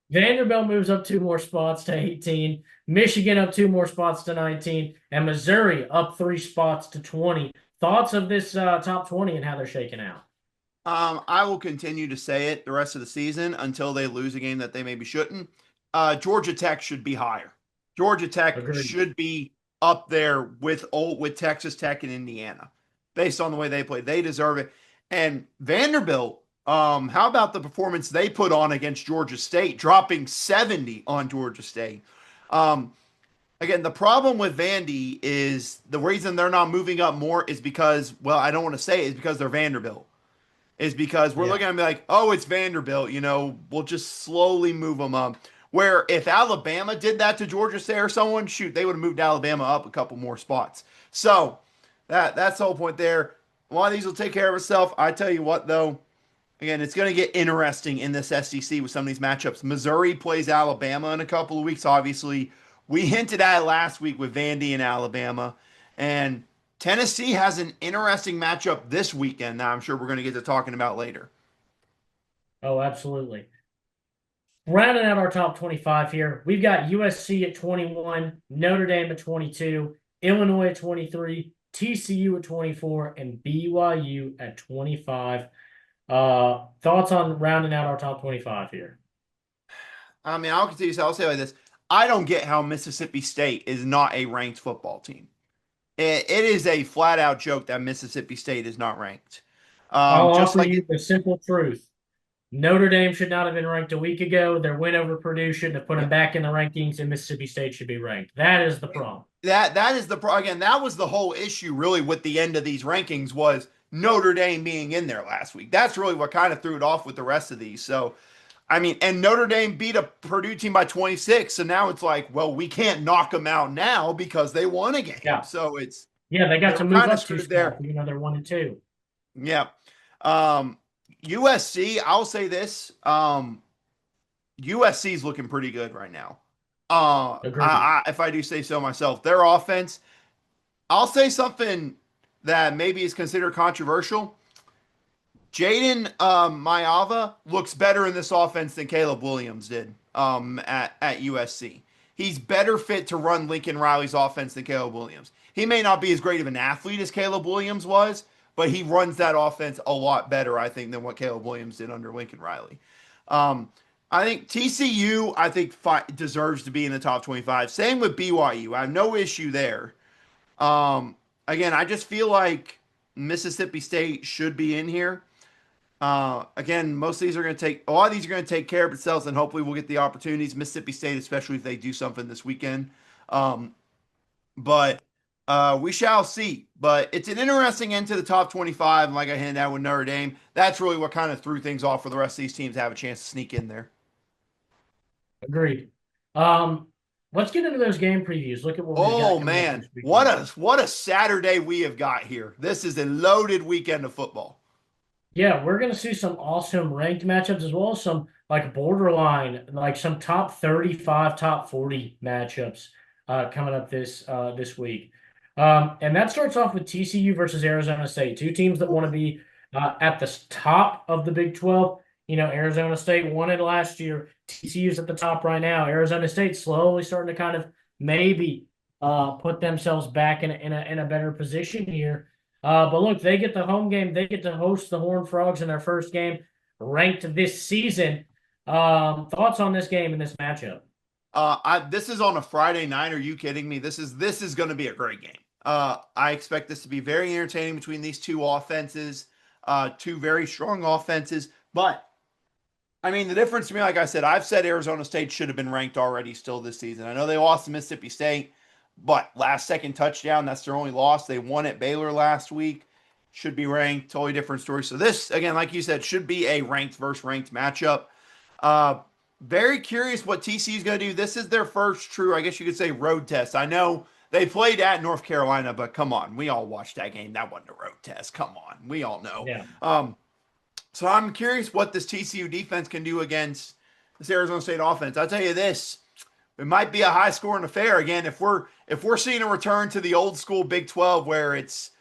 Vanderbilt moves up 2 more spots to 18. Michigan up 2 more spots to 19. And Missouri up 3 spots to 20. Thoughts of this top 20 and how they're shaking out? I will continue to say it the rest of the season until they lose a game that they maybe shouldn't. Georgia Tech should be higher. Georgia Tech Agreed. should be up there with Texas Tech and Indiana, based on the way they play. They deserve it. And Vanderbilt, how about the performance they put on against Georgia State, dropping 70 on Georgia State? Um, Again, the problem with Vandy is the reason they're not moving up more is because, well, I don't want to say it, is because they're Vanderbilt is because we're Yeah. looking at them like, oh, it's Vanderbilt, we'll just slowly move them up. Where if Alabama did that to Georgia State or someone, shoot, they would have moved Alabama up a couple more spots. So that's the whole point there. One of these will take care of itself. I tell you what, though, again, it's going to get interesting in this SEC with some of these matchups. Missouri plays Alabama in a couple of weeks. Obviously, we hinted at it last week with Vandy and Alabama, and Tennessee has an interesting matchup this weekend that I'm sure we're going to get to talking about later. Oh, absolutely. Rounding out our top 25 here, we've got USC at 21, Notre Dame at 22, Illinois at 23, TCU at 24, and BYU at 25. Thoughts on rounding out our top 25 here? I mean, I'll continue. So I'll say it like this: I don't get how Mississippi State is not a ranked football team. It is a flat out joke that Mississippi State is not ranked. I'll Just offer like you the simple truth. Notre Dame should not have been ranked a week ago. Their win over Purdue shouldn't have put them yeah, back in the rankings, and Mississippi State should be ranked. That is the problem. that is the again that was the whole issue really with the end of these rankings was Notre Dame being in there last week. That's really what kind of threw it off with the rest of these. So I mean, and Notre Dame beat a Purdue team by 26. So now it's like, well, we can't knock them out now because they won a game. Yeah. So it's Yeah, they they got to were move kind of up two screwed spots, there. even though they're 1 and 2. Yeah. Um, USC, I'll say this. USC is looking pretty good right now. Agreed. If I do say so myself, their offense, I'll say something that maybe is considered controversial. Jaden Mayava looks better in this offense than Caleb Williams did at USC. He's better fit to run Lincoln Riley's offense than Caleb Williams. He may not be as great of an athlete as Caleb Williams was, but he runs that offense a lot better, I think, than what Caleb Williams did under Lincoln Riley. Um, I think TCU, I think deserves to be in the top 25. Same with BYU. I have no issue there. Again, I just feel like Mississippi State should be in here. Again, most of these are going to take a lot of these are going to take care of themselves, and hopefully we'll get the opportunities. Mississippi State, especially if they do something this weekend. Um, but we shall see. But it's an interesting end to the top 25. And like I hinted at with Notre Dame, that's really what kind of threw things off for the rest of these teams to have a chance to sneak in there. Agreed. Um, let's get into those game previews. Look at what we've got Oh coming up man, this weekend. what a Saturday we have got here. This is a loaded weekend of football. Yeah, we're going to see some awesome ranked matchups as well as some like borderline, like some top 35, top 40 matchups coming up this week. And that starts off with TCU versus Arizona State, two teams that want to be at the top of the Big 12. You know, Arizona State won it last year. TCU's at the top right now. Arizona State slowly starting to kind of maybe put themselves back in a better position here. But look, they get the home game. They get to host the Horned Frogs in their first game, ranked this season. Thoughts on this game and this matchup? This is on a Friday night. Are you kidding me? This is going to be a great game. I expect this to be very entertaining between these two offenses, two very strong offenses. But I mean, the difference to me, like I said, I've said Arizona State should have been ranked already still this season. I know they lost to Mississippi State, but last second touchdown, that's their only loss. They won at Baylor last week. Should be ranked. Totally different story. So this, again, like you said, should be a ranked versus ranked matchup. Uh, Very curious what TC is going to do. This is their first true, I guess you could say, road test. I know they played at North Carolina, but come on, we all watched that game. That wasn't a road test. Come on, we all know. Yeah. So I'm curious what this TCU defense can do against this Arizona State offense. I'll tell you this: it might be a high scoring affair again if we're seeing a return to the old school Big 12 where it's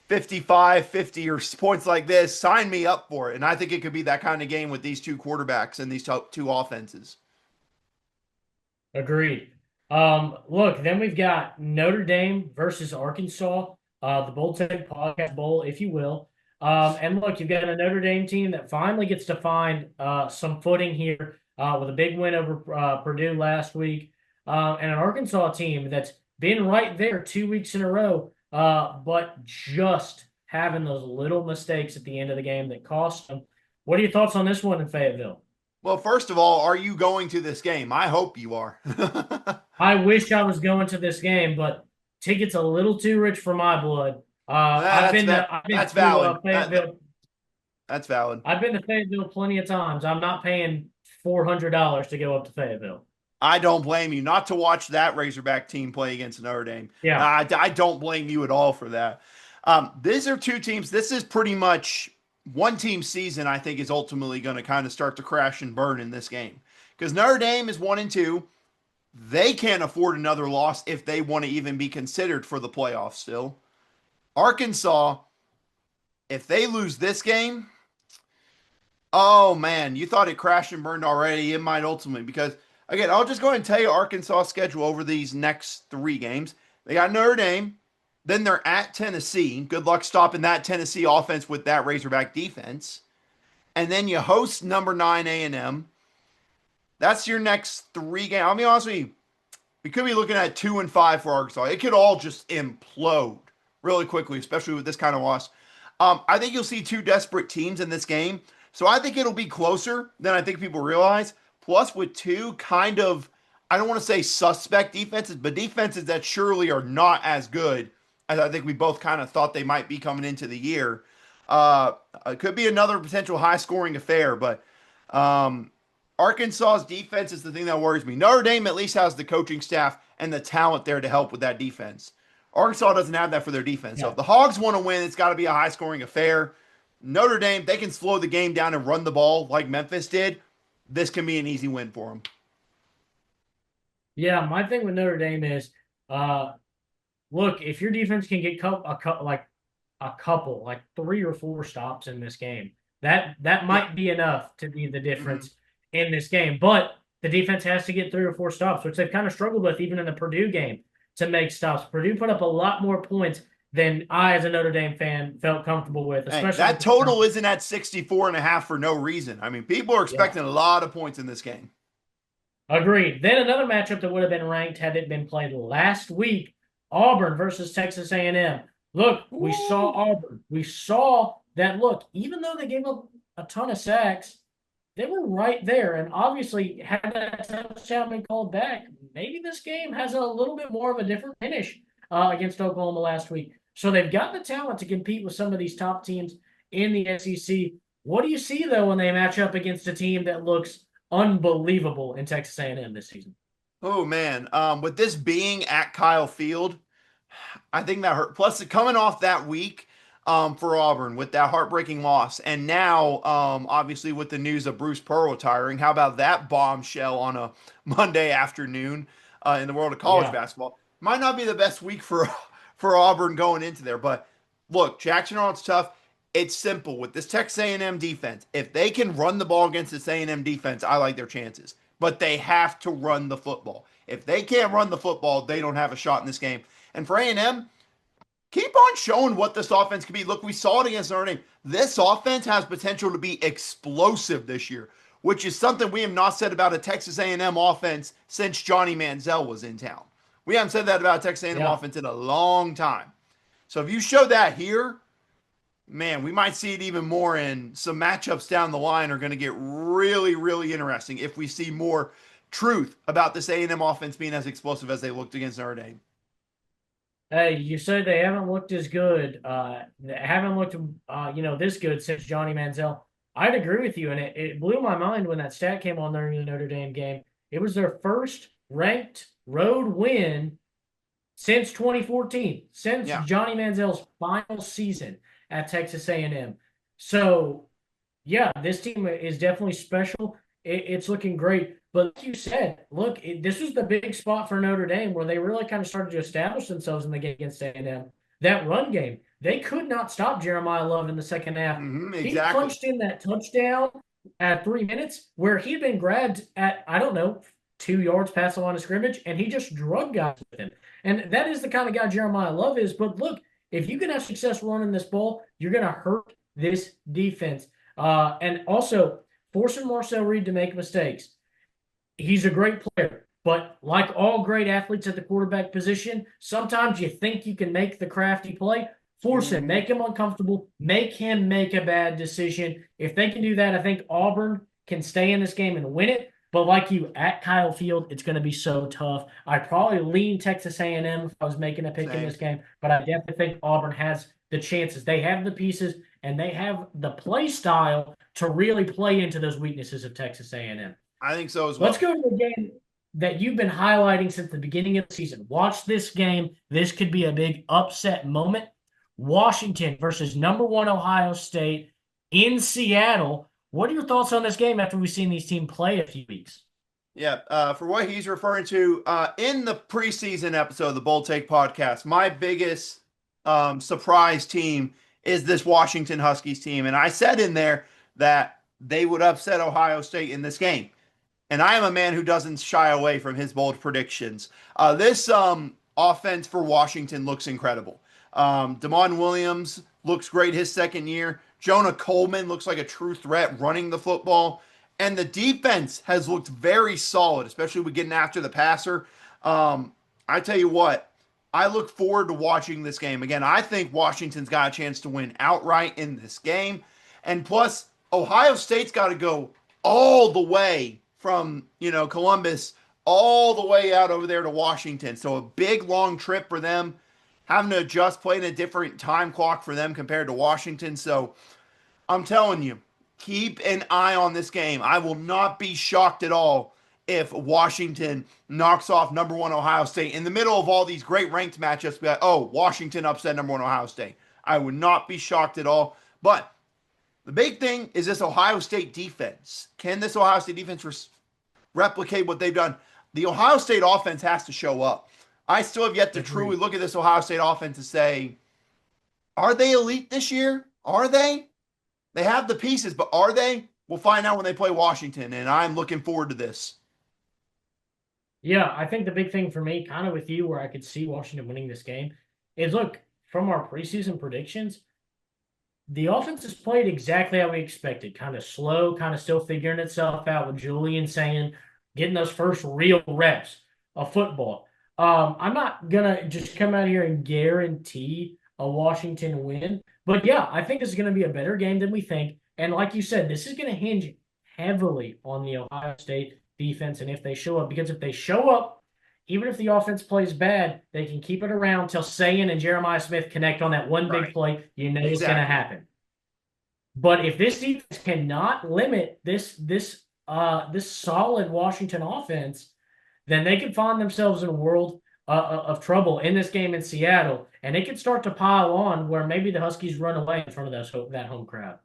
55, 50 or points like this. Sign me up for it. And I think it could be that kind of game with these two quarterbacks and these two offenses. Agreed. Look, then we've got Notre Dame versus Arkansas, the Bowl Tech Podcast Bowl, if you will. And look, you've got a Notre Dame team that finally gets to find some footing here with a big win over Purdue last week, and an Arkansas team that's been right there 2 weeks in a row, but just having those little mistakes at the end of the game that cost them. What are your thoughts on this one in Fayetteville? Well, first of all, are you going to this game? I hope you are. I wish I was going to this game, but tickets a little too rich for my blood. I've been that's to valid. Fayetteville. That's valid. I've been to Fayetteville plenty of times. I'm not paying $400 to go up to Fayetteville. I don't blame you not to watch that Razorback team play against Notre Dame. Yeah, I don't blame you at all for that. These are two teams. This is pretty much one team season. I think is ultimately going to kind of start to crash and burn in this game because Notre Dame is 1-2. They can't afford another loss if they want to even be considered for the playoffs still. Arkansas, if they lose this game, oh man, you thought it crashed and burned already. It might ultimately because again, I'll just go ahead and tell you Arkansas' schedule over these next three games. They got Notre Dame, then they're at Tennessee. Good luck stopping that Tennessee offense with that Razorback defense. And then you host number 9 A&M. That's your next three games. I'll be honest with you, we could be looking at 2-5 for Arkansas. It could all just implode really quickly, especially with this kind of loss. I think you'll see two desperate teams in this game. So I think it'll be closer than I think people realize. Plus, with two kind of, I don't want to say suspect defenses, but defenses that surely are not as good as I think we both kind of thought they might be coming into the year. It could be another potential high scoring affair, but Arkansas's defense is the thing that worries me. Notre Dame at least has the coaching staff and the talent there to help with that defense. Arkansas doesn't have that for their defense. So if the Hogs want to win, it's got to be a high scoring affair. Notre Dame, they can slow the game down and run the ball like Memphis did. This can be an easy win for them. yeah. My thing with Notre Dame is, look, if your defense can get like 3 or 4 stops in this game, that might be enough to be the difference in this game. But the defense has to get 3 or 4 stops, which they've kind of struggled with even in the Purdue game. to make stops. Purdue put up a lot more points than I, as a Notre Dame fan, felt comfortable with, Hey, especially with that the total turnover. isn't at 64.5 for no reason. I mean, people are Yeah. expecting a lot of points in this game. Agreed. Then another matchup that would have been ranked had it been played last week, Auburn versus Texas A&M. Look, we saw Ooh. Auburn. We saw that, look, even though they gave up a ton of sacks, they were right there. And obviously, had that touchdown been called back, maybe this game has a little bit more of a different finish against Oklahoma last week. So they've got the talent to compete with some of these top teams in the SEC. What do you see, though, when they match up against a team that looks unbelievable in Texas A&M this season? Oh man, with this being at Kyle Field, I think that hurt. Plus, coming off that week for Auburn with that heartbreaking loss, and now obviously with the news of Bruce Pearl retiring, how about that bombshell on a Monday afternoon in the world of college Yeah, basketball? Might not be the best week for for Auburn going into there, but look, Jackson Arnold's tough. It's simple with this Texas A&M defense. If they can run the ball against this A&M defense, I like their chances. But they have to run the football. If they can't run the football, they don't have a shot in this game. And for A&M, keep on showing what this offense can be. Look, we saw it against Notre Dame. This offense has potential to be explosive this year, which is something we have not said about a Texas A&M offense since Johnny Manziel was in town. We haven't said that about a Texas A&M yeah. offense in a long time. So if you show that here, man, we might see it even more. And some matchups down the line are going to get really, really interesting if we see more truth about this A&M offense being as explosive as they looked against Notre Dame. Hey, you said they haven't looked as good, they haven't looked, this good since Johnny Manziel. I'd agree with you, and it blew my mind when that stat came on during the Notre Dame game. It was their first ranked road win since 2014, since Yeah. Johnny Manziel's final season at Texas A&M. So, yeah, this team is definitely special. It's looking great. But like you said, look, this was the big spot for Notre Dame where they really kind of started to establish themselves in the game against A&M. That run game, they could not stop Jeremiah Love in the second half. He Exactly. punched in that touchdown at 3 minutes where he'd been grabbed at, I don't know, 2 yards past the line of scrimmage, and he just drug guys with him. And that is the kind of guy Jeremiah Love is. But look, if you can have success running this ball, you're going to hurt this defense. And also forcing Marcel Reed to make mistakes. He's a great player, but like all great athletes at the quarterback position, sometimes you think you can make the crafty play. Force him, Mm-hmm. make him uncomfortable, make him make a bad decision. If they can do that, I think Auburn can stay in this game and win it. But like you, at Kyle Field, it's going to be so tough. I'd probably lean Texas A&M if I was making a pick in Same. this game, but I definitely think Auburn has the chances. They have the pieces and they have the play style to really play into those weaknesses of Texas A&M. I think so as Let's well. go to the game that you've been highlighting since the beginning of the season. Watch this game. This could be a big upset moment. Washington versus number one Ohio State in Seattle. What are your thoughts on this game after we've seen these teams play a few weeks? Yeah, for what he's referring to in the preseason episode of the Bold Take podcast, my biggest surprise team is this Washington Huskies team. And I said in there that they would upset Ohio State in this game. And I am a man who doesn't shy away from his bold predictions. This offense for Washington looks incredible. Damon Williams looks great his second year. Jonah Coleman looks like a true threat running the football. And the defense has looked very solid, especially with getting after the passer. I tell you what, I look forward to watching this game. Again, I think Washington's got a chance to win outright in this game. And plus, Ohio State's got to go all the way from, Columbus all the way out over there to Washington. So a big long trip for them, having to adjust, playing a different time clock for them compared to Washington. So I'm telling you, keep an eye on this game. I will not be shocked at all if Washington knocks off number one Ohio State in the middle of all these great ranked matchups. Be like, oh, Washington upset number one Ohio State. I would not be shocked at all. But the big thing is this Ohio State defense. Can this Ohio State defense replicate what they've done? The Ohio State offense has to show up. I still have yet to truly Agreed. look at this Ohio State offense and say, are they elite this year? Are they? They have the pieces, but are they? We'll find out when they play Washington, and I'm looking forward to this. Yeah, I think the big thing for me, kind of with you, where I could see Washington winning this game, is look, from our preseason predictions, the offense has played exactly how we expected. Kind of slow, kind of still figuring itself out with Julian saying, getting those first real reps of football. I'm not gonna just come out here and guarantee a Washington win, but yeah, I think this is gonna be a better game than we think. And like you said, this is gonna hinge heavily on the Ohio State defense and if they show up. Because if they show up, even if the offense plays bad, they can keep it around till Sayan and Jeremiah Smith connect on that one big Right. play. You know it's gonna Exactly. happen. But if this defense cannot limit this solid Washington offense, then they could find themselves in a world of trouble in this game in Seattle, and it could start to pile on where maybe the Huskies run away in front of that home crowd.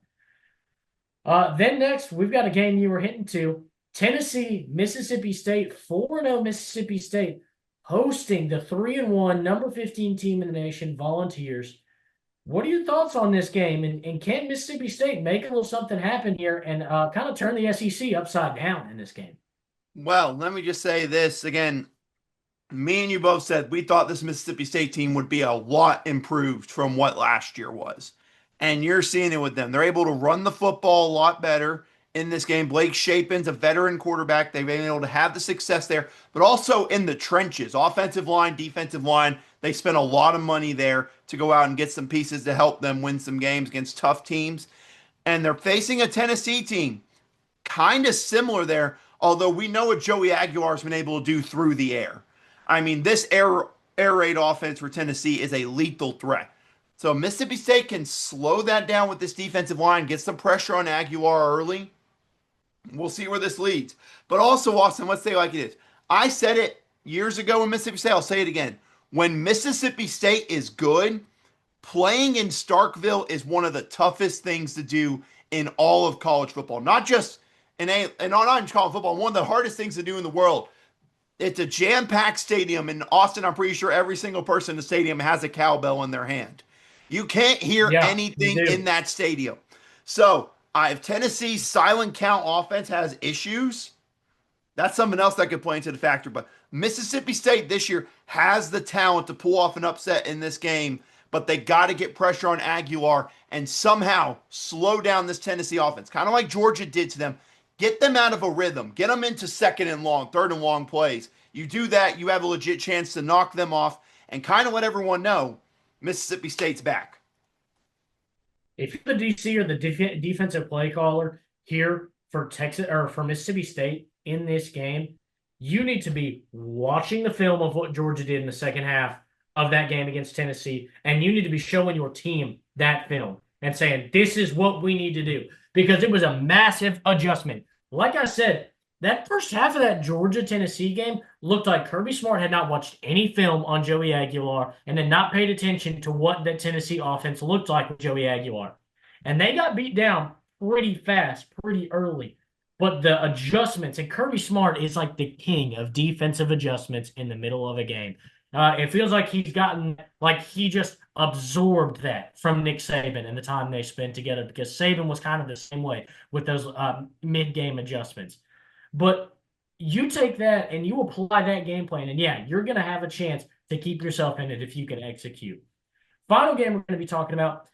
Then next, we've got a game you were hitting to: Tennessee, Mississippi State, 4-0 Mississippi State hosting the 3-1 number 15 team in the nation, Volunteers. What are your thoughts on this game? And can Mississippi State make a little something happen here and kind of turn the SEC upside down in this game? Well, let me just say this again. Me and you both said we thought this Mississippi State team would be a lot improved from what last year was. And you're seeing it with them. They're able to run the football a lot better in this game. Blake Shapen's a veteran quarterback. They've been able to have the success there, but also in the trenches, offensive line, defensive line. They spent a lot of money there to go out and get some pieces to help them win some games against tough teams. And they're facing a Tennessee team kind of similar there, although we know what Joey Aguilar's been able to do through the air. I mean, this air raid offense for Tennessee is a lethal threat. So Mississippi State can slow that down with this defensive line, get some pressure on Aguilar early. We'll see where this leads. But also, Austin, let's say it like it is. I said it years ago in Mississippi State. I'll say it again. When Mississippi State is good, playing in Starkville is one of the toughest things to do in all of college football. Not just and not in college football, one of the hardest things to do in the world. It's a jam-packed stadium in Austin. I'm pretty sure every single person in the stadium has a cowbell in their hand. You can't hear Yeah, you anything in do. that stadium. So, if Tennessee's silent count offense has issues, that's something else that could play into the factor. But Mississippi State this year has the talent to pull off an upset in this game, but they got to get pressure on Aguilar and somehow slow down this Tennessee offense, kind of like Georgia did to them. Get them out of a rhythm, get them into second and long, third and long plays. You do that, you have a legit chance to knock them off and kind of let everyone know Mississippi State's back. If you're the DC or the defensive play caller here for Texas or for Mississippi State in this game, you need to be watching the film of what Georgia did in the second half of that game against Tennessee, and you need to be showing your team that film and saying, this is what we need to do because it was a massive adjustment. Like I said, that first half of that Georgia Tennessee game looked like Kirby Smart had not watched any film on Joey Aguilar and had not paid attention to what that Tennessee offense looked like with Joey Aguilar. And they got beat down pretty fast, pretty early. But the adjustments, and Kirby Smart is like the king of defensive adjustments in the middle of a game. It feels like he's gotten, like he just absorbed that from Nick Saban and the time they spent together because Saban was kind of the same way with those mid-game adjustments. But you take that and you apply that game plan, and yeah, you're going to have a chance to keep yourself in it if you can execute. Final game we're going to be talking about: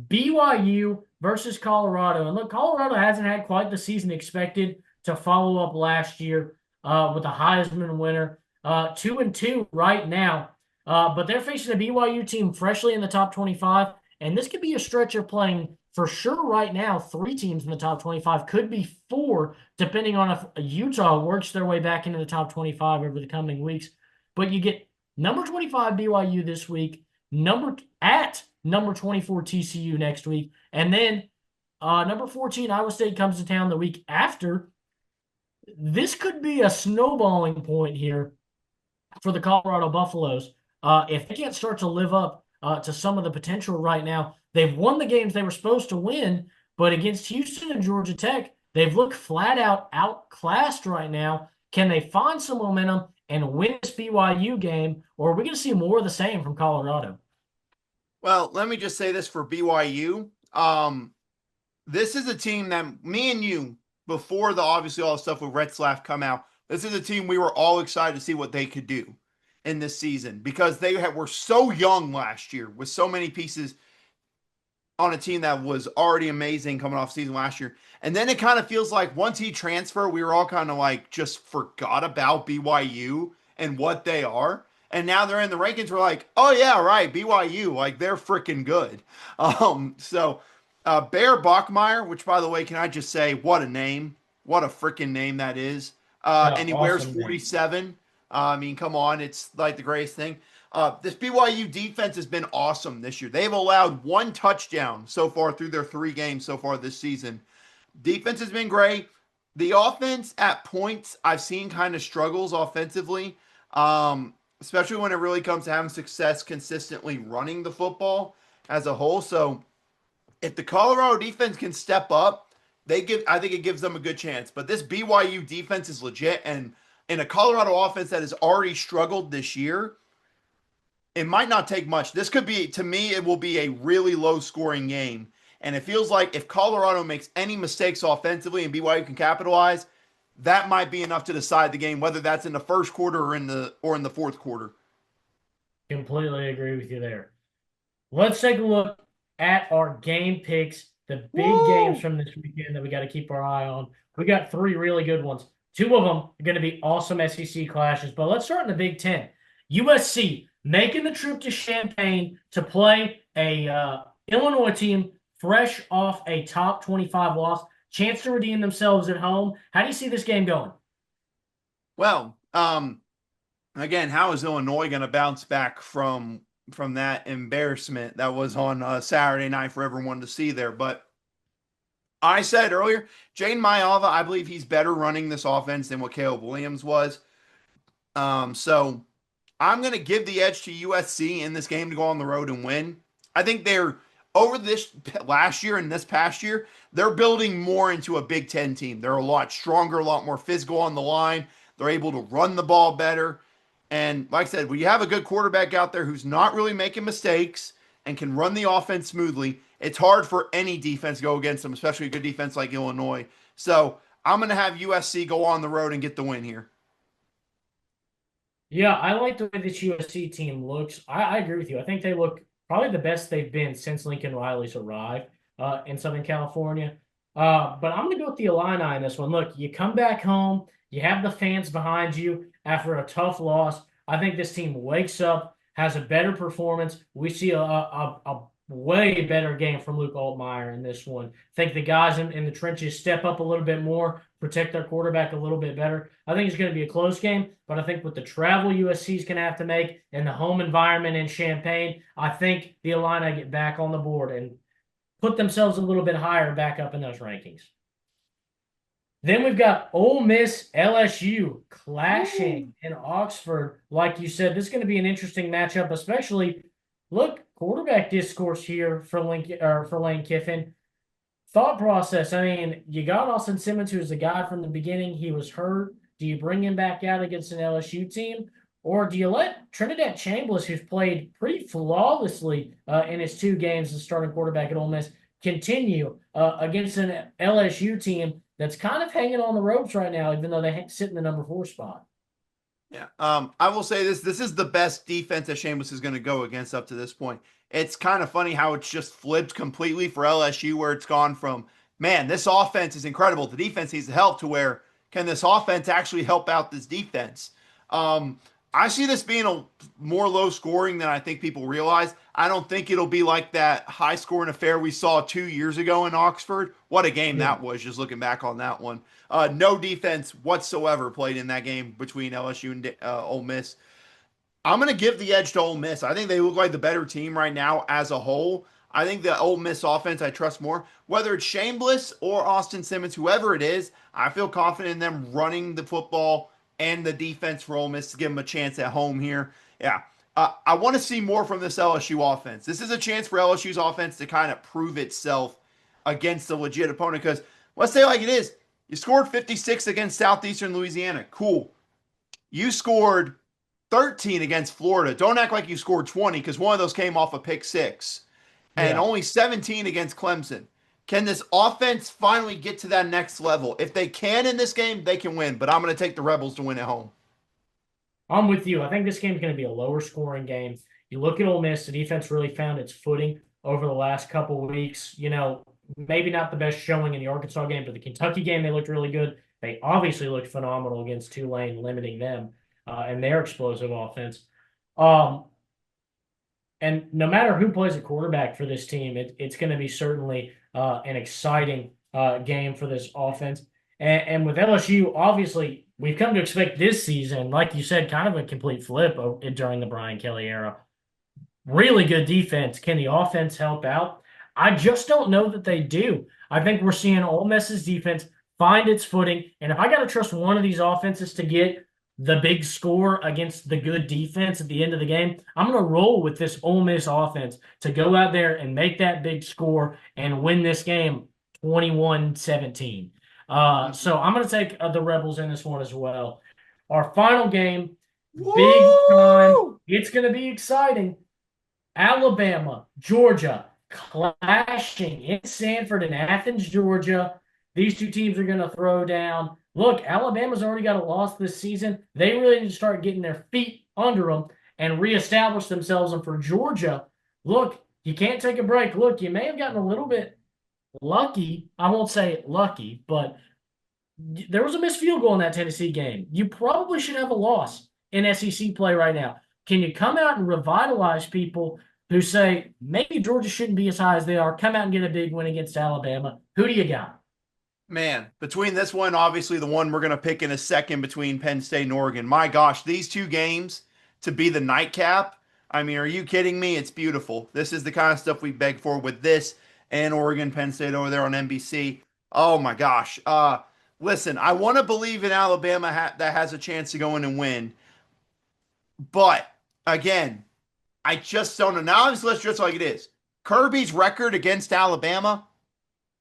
BYU versus Colorado. And look, Colorado hasn't had quite the season expected to follow up last year with a Heisman winner. 2-2 right now. But they're facing a BYU team freshly in the top 25. And this could be a stretch of playing for sure right now. Three teams in the top 25, could be four, depending on if Utah works their way back into the top 25 over the coming weeks. But you get number 25 BYU this week, number 24 TCU next week, and then number 14 Iowa State comes to town the week after. This could be a snowballing point here for the Colorado Buffaloes. If they can't start to live up to some of the potential right now, they've won the games they were supposed to win, but against Houston and Georgia Tech, they've looked flat out outclassed right now. Can they find some momentum and win this BYU game, or are we going to see more of the same from Colorado? Well, let me just say this for BYU. This is a team that me and you, before the obviously all the stuff with Retzlaff come out, This is a team we were all excited to see what they could do in this season because were so young last year with so many pieces on a team that was already amazing coming off season last year. And then it kind of feels like once he transferred, we were all kind of like just forgot about BYU and what they are. And now they're in the rankings. We're like, oh yeah, right, BYU, like they're freaking good. Bear Bachmeyer, which by the way, can I just say, what a name, what a freaking name that is. Yeah, And he wears awesome name. 47. I mean, come on, it's like the greatest thing. This BYU defense has been awesome this year. They've allowed one touchdown so far through their 3 games so far this season. Defense has been great. The offense at points I've seen kind of struggles offensively, especially when it really comes to having success consistently running the football as a whole. So if the Colorado defense can step up, I think it gives them a good chance. But this BYU defense is legit, and in a Colorado offense that has already struggled this year, it might not take much. This could be, to me, it will be a really low scoring game. And it feels like if Colorado makes any mistakes offensively and BYU can capitalize, that might be enough to decide the game, whether that's in the first quarter or in the fourth quarter. Completely agree with you there. Let's take a look at our game picks, the big games Woo! from this weekend that we got to keep our eye on. We got three really good ones. Two of them are going to be awesome SEC clashes, but let's start in the Big Ten. USC making the trip to Champaign to play a Illinois team fresh off a top 25 loss, chance to redeem themselves at home. How do you see this game going? Well, again, how is Illinois going to bounce back from that embarrassment that was on Saturday night for everyone to see there? But I said earlier, Jane Mayava, I believe he's better running this offense than what Caleb Williams was. So I'm going to give the edge to USC in this game to go on the road and win. I think they're over this last year and this past year, they're building more into a Big Ten team. They're a lot stronger, a lot more physical on the line. They're able to run the ball better. And like I said, when you have a good quarterback out there who's not really making mistakes and can run the offense smoothly, it's hard for any defense to go against them, especially a good defense like Illinois. So I'm going to have USC go on the road and get the win here. Yeah, I like the way this USC team looks. I agree with you. I think they look probably the best they've been since Lincoln Riley's arrived in Southern California. But I'm going to go with the Illini in this one. Look, you come back home, you have the fans behind you after a tough loss. I think this team wakes up, has a better performance. We see a way better game from Luke Altmaier in this one. I think the guys in the trenches step up a little bit more, protect their quarterback a little bit better. I think it's going to be a close game, but I think with the travel USC is going to have to make and the home environment in Champaign, I think the Illini get back on the board and put themselves a little bit higher back up in those rankings. Then we've got Ole Miss LSU Woo! clashing in Oxford. Like you said, this is going to be an interesting matchup, especially look, quarterback discourse here for Lincoln or for Lane Kiffin. Thought process. I mean, you got Austin Simmons, who's the guy from the beginning. He was hurt. Do you bring him back out against an LSU team? Or do you let Trinidad Chambliss, who's played pretty flawlessly in his 2 games as starting quarterback at Ole Miss, continue against an LSU team that's kind of hanging on the ropes right now, even though they sit in the number 4 spot? Yeah. I will say this. This is the best defense that Shameless is going to go against up to this point. It's kind of funny how it's just flipped completely for LSU, where it's gone from, man, this offense is incredible. The defense needs help to where can this offense actually help out this defense? Um, I see this being a more low scoring than I think people realize. I don't think it'll be like that high scoring affair we saw 2 years ago in Oxford. What a game Yeah. that was, just looking back on that one. No defense whatsoever played in that game between LSU and Ole Miss. I'm going to give the edge to Ole Miss. I think they look like the better team right now as a whole. I think the Ole Miss offense I trust more. Whether it's Shameless or Austin Simmons, whoever it is, I feel confident in them running the football and the defense for Ole Miss to give them a chance at home here. Yeah. I want to see more from this LSU offense. This is a chance for LSU's offense to kind of prove itself against a legit opponent because let's say like it is, you scored 56 against Southeastern Louisiana. Cool. You scored 13 against Florida. Don't act like you scored 20 because one of those came off a pick six. And Yeah. only 17 against Clemson. Can this offense finally get to that next level? If they can in this game, they can win. But I'm going to take the Rebels to win at home. I'm with you. I think this game's going to be a lower scoring game. You look at Ole Miss, the defense really found its footing over the last couple of weeks. Maybe not the best showing in the Arkansas game, but the Kentucky game, they looked really good. They obviously looked phenomenal against Tulane, limiting them and their explosive offense. Um, and no matter who plays a quarterback for this team, it's going to be certainly an exciting game for this offense. And with LSU, obviously, we've come to expect this season, like you said, kind of a complete flip during the Brian Kelly era. Really good defense. Can the offense help out? I just don't know that they do. I think we're seeing Ole Miss's defense find its footing. And if I got to trust one of these offenses to get the big score against the good defense at the end of the game, I'm going to roll with this Ole Miss offense to go out there and make that big score and win this game 21-17. So I'm going to take the Rebels in this one as well. Our final game, big time. Woo! It's going to be exciting. Alabama, Georgia, clashing in Sanford and Athens, Georgia. These two teams are going to throw down. Look, Alabama's already got a loss this season. They really need to start getting their feet under them and reestablish themselves. And for Georgia, look, you can't take a break. Look, you may have gotten a little bit lucky. I won't say lucky, but there was a missed field goal in that Tennessee game. You probably should have a loss in SEC play right now. Can you come out and revitalize people who say maybe Georgia shouldn't be as high as they are? Come out and get a big win against Alabama. Who do you got? Man, between this one, obviously the one we're going to pick in a second between Penn State and Oregon. My gosh, these two games to be the nightcap. I mean, are you kidding me? It's beautiful. This is the kind of stuff we beg for with this and Oregon, Penn State over there on NBC. Oh my gosh. Listen, I want to believe in Alabama that has a chance to go in and win. But again, I just don't know. Now let's just like it is. Kirby's record against Alabama,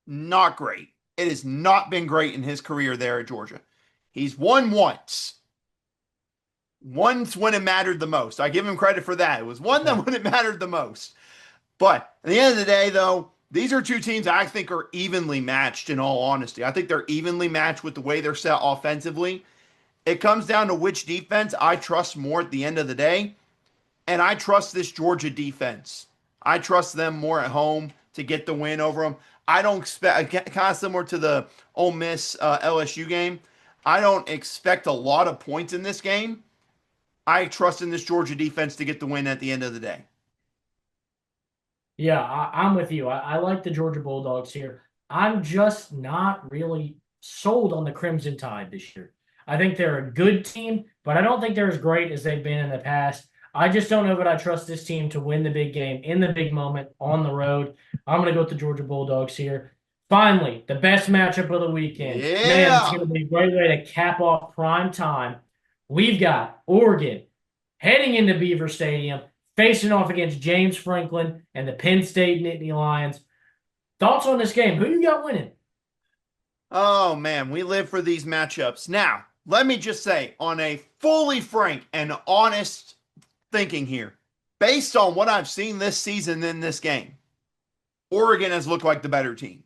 not great. It has not been great in his career there at Georgia. He's won once. Once when it mattered the most. I give him credit for that. It was one that when it mattered the most. But at the end of the day, though, these are two teams I think are evenly matched in all honesty. I think they're evenly matched with the way they're set offensively. It comes down to which defense I trust more at the end of the day. And I trust this Georgia defense. I trust them more at home to get the win over them. I don't expect, kind of similar to the Ole Miss LSU game, I don't expect a lot of points in this game. I trust in this Georgia defense to get the win at the end of the day. Yeah, I'm with you. I like the Georgia Bulldogs here. I'm just not really sold on the Crimson Tide this year. I think they're a good team, but I don't think they're as great as they've been in the past. I just don't know that I trust this team to win the big game in the big moment on the road. I'm going to go with the Georgia Bulldogs here. Finally, the best matchup of the weekend. Man, it's Yeah. going to be a great way to cap off prime time. We've got Oregon heading into Beaver Stadium, facing off against James Franklin and the Penn State Nittany Lions. Thoughts on this game? Who you got winning? Oh, man. We live for these matchups. Now, let me just say, on a fully frank and honest thinking here, based on what I've seen this season in this game, Oregon has looked like the better team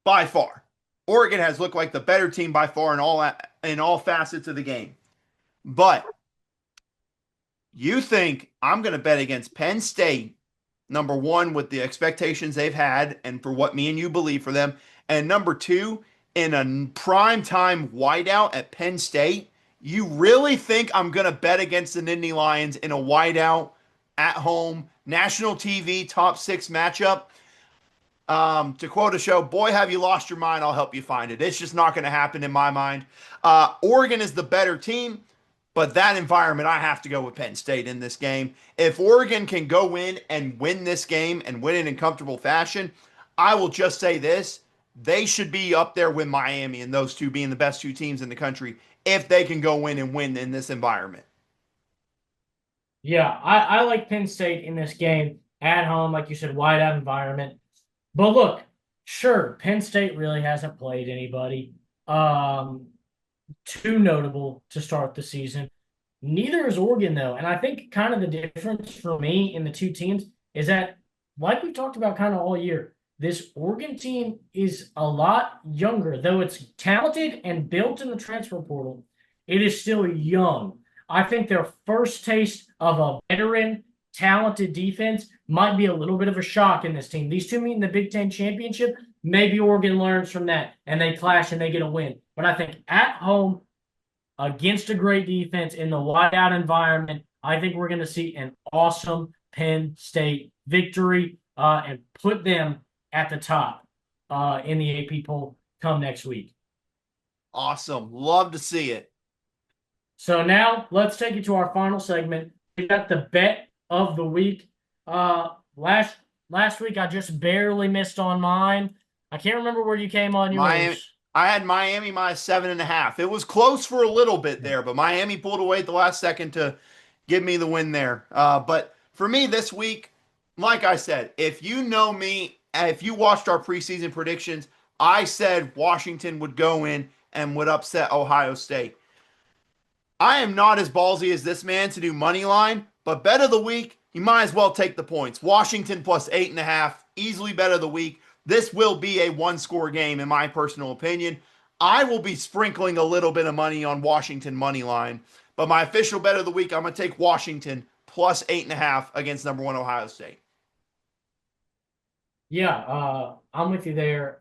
by far. Oregon has looked like the better team by far in all facets of the game. But you think I'm going to bet against Penn State, number one, with the expectations they've had and for what me and you believe for them, and number two, in a prime time whiteout at Penn State? You really think I'm going to bet against the Nittany Lions in a whiteout at home, national TV, top six matchup? To quote a show, boy, have you lost your mind? I'll help you find it. It's just not going to happen in my mind. Oregon is the better team, but that environment, I have to go with Penn State in this game. If Oregon can go in and win this game and win it in comfortable fashion, I will just say this. They should be up there with Miami and those two being the best two teams in the country if they can go in and win in this environment. Yeah, I like Penn State in this game at home, like you said, wide out environment. But look, sure, Penn State really hasn't played anybody too notable to start the season. Neither is Oregon, though. And I think kind of the difference for me in the two teams is that, like we talked about kind of all year, this Oregon team is a lot younger, though it's talented and built in the transfer portal. It is still young. I think their first taste of a veteran, talented defense might be a little bit of a shock in this team. These two meet in the Big Ten championship. Maybe Oregon learns from that and they clash and they get a win. But I think at home against a great defense in the whiteout environment, I think we're going to see an awesome Penn State victory and put them at the top in the AP poll come next week. Awesome. Love to see it. So now let's take it to our final segment. We got the bet of the week. Last week I just barely missed on mine. I can't remember where you came on Miami, yours. I had Miami minus 7.5. It was close for a little bit there, but Miami pulled away at the last second to give me the win there. But for me this week, like I said, if you know me, if you watched our preseason predictions, I said Washington would go in and would upset Ohio State. I am not as ballsy as this man to do money line, but bet of the week, you might as well take the points. Washington plus 8.5, easily bet of the week. This will be a one-score game, in my personal opinion. I will be sprinkling a little bit of money on Washington money line, but my official bet of the week, I'm going to take Washington plus 8.5 against number one Ohio State. Yeah, I'm with you there.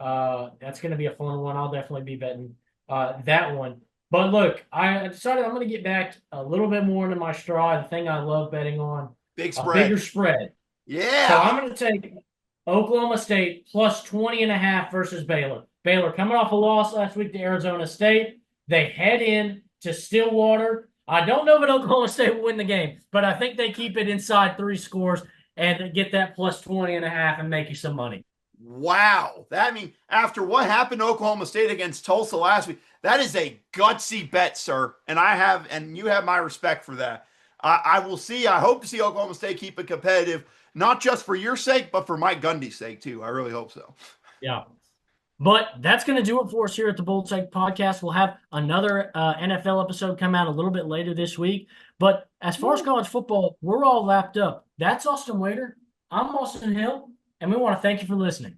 That's going to be a fun one. I'll definitely be betting that one. But look, I decided I'm going to get back a little bit more into my stride, the thing I love betting on, Big a bigger spread. spread. So Yeah. I'm going to take Oklahoma State plus 20.5 versus Baylor. Baylor coming off a loss last week to Arizona State. They head in to Stillwater. I don't know if Oklahoma State will win the game, but I think they keep it inside 3 scores and get that plus 20.5 and make you some money. Wow. That mean after what happened to Oklahoma State against Tulsa last week, that is a gutsy bet, sir. And you have my respect for that. I will see. I hope to see Oklahoma State keep it competitive, not just for your sake, but for Mike Gundy's sake too. I really hope so. Yeah. But that's going to do it for us here at the Bold Take Podcast. We'll have another NFL episode come out a little bit later this week. But as far as college football, we're all lapped up. That's Austin Wader. I'm Austin Hill, and we want to thank you for listening.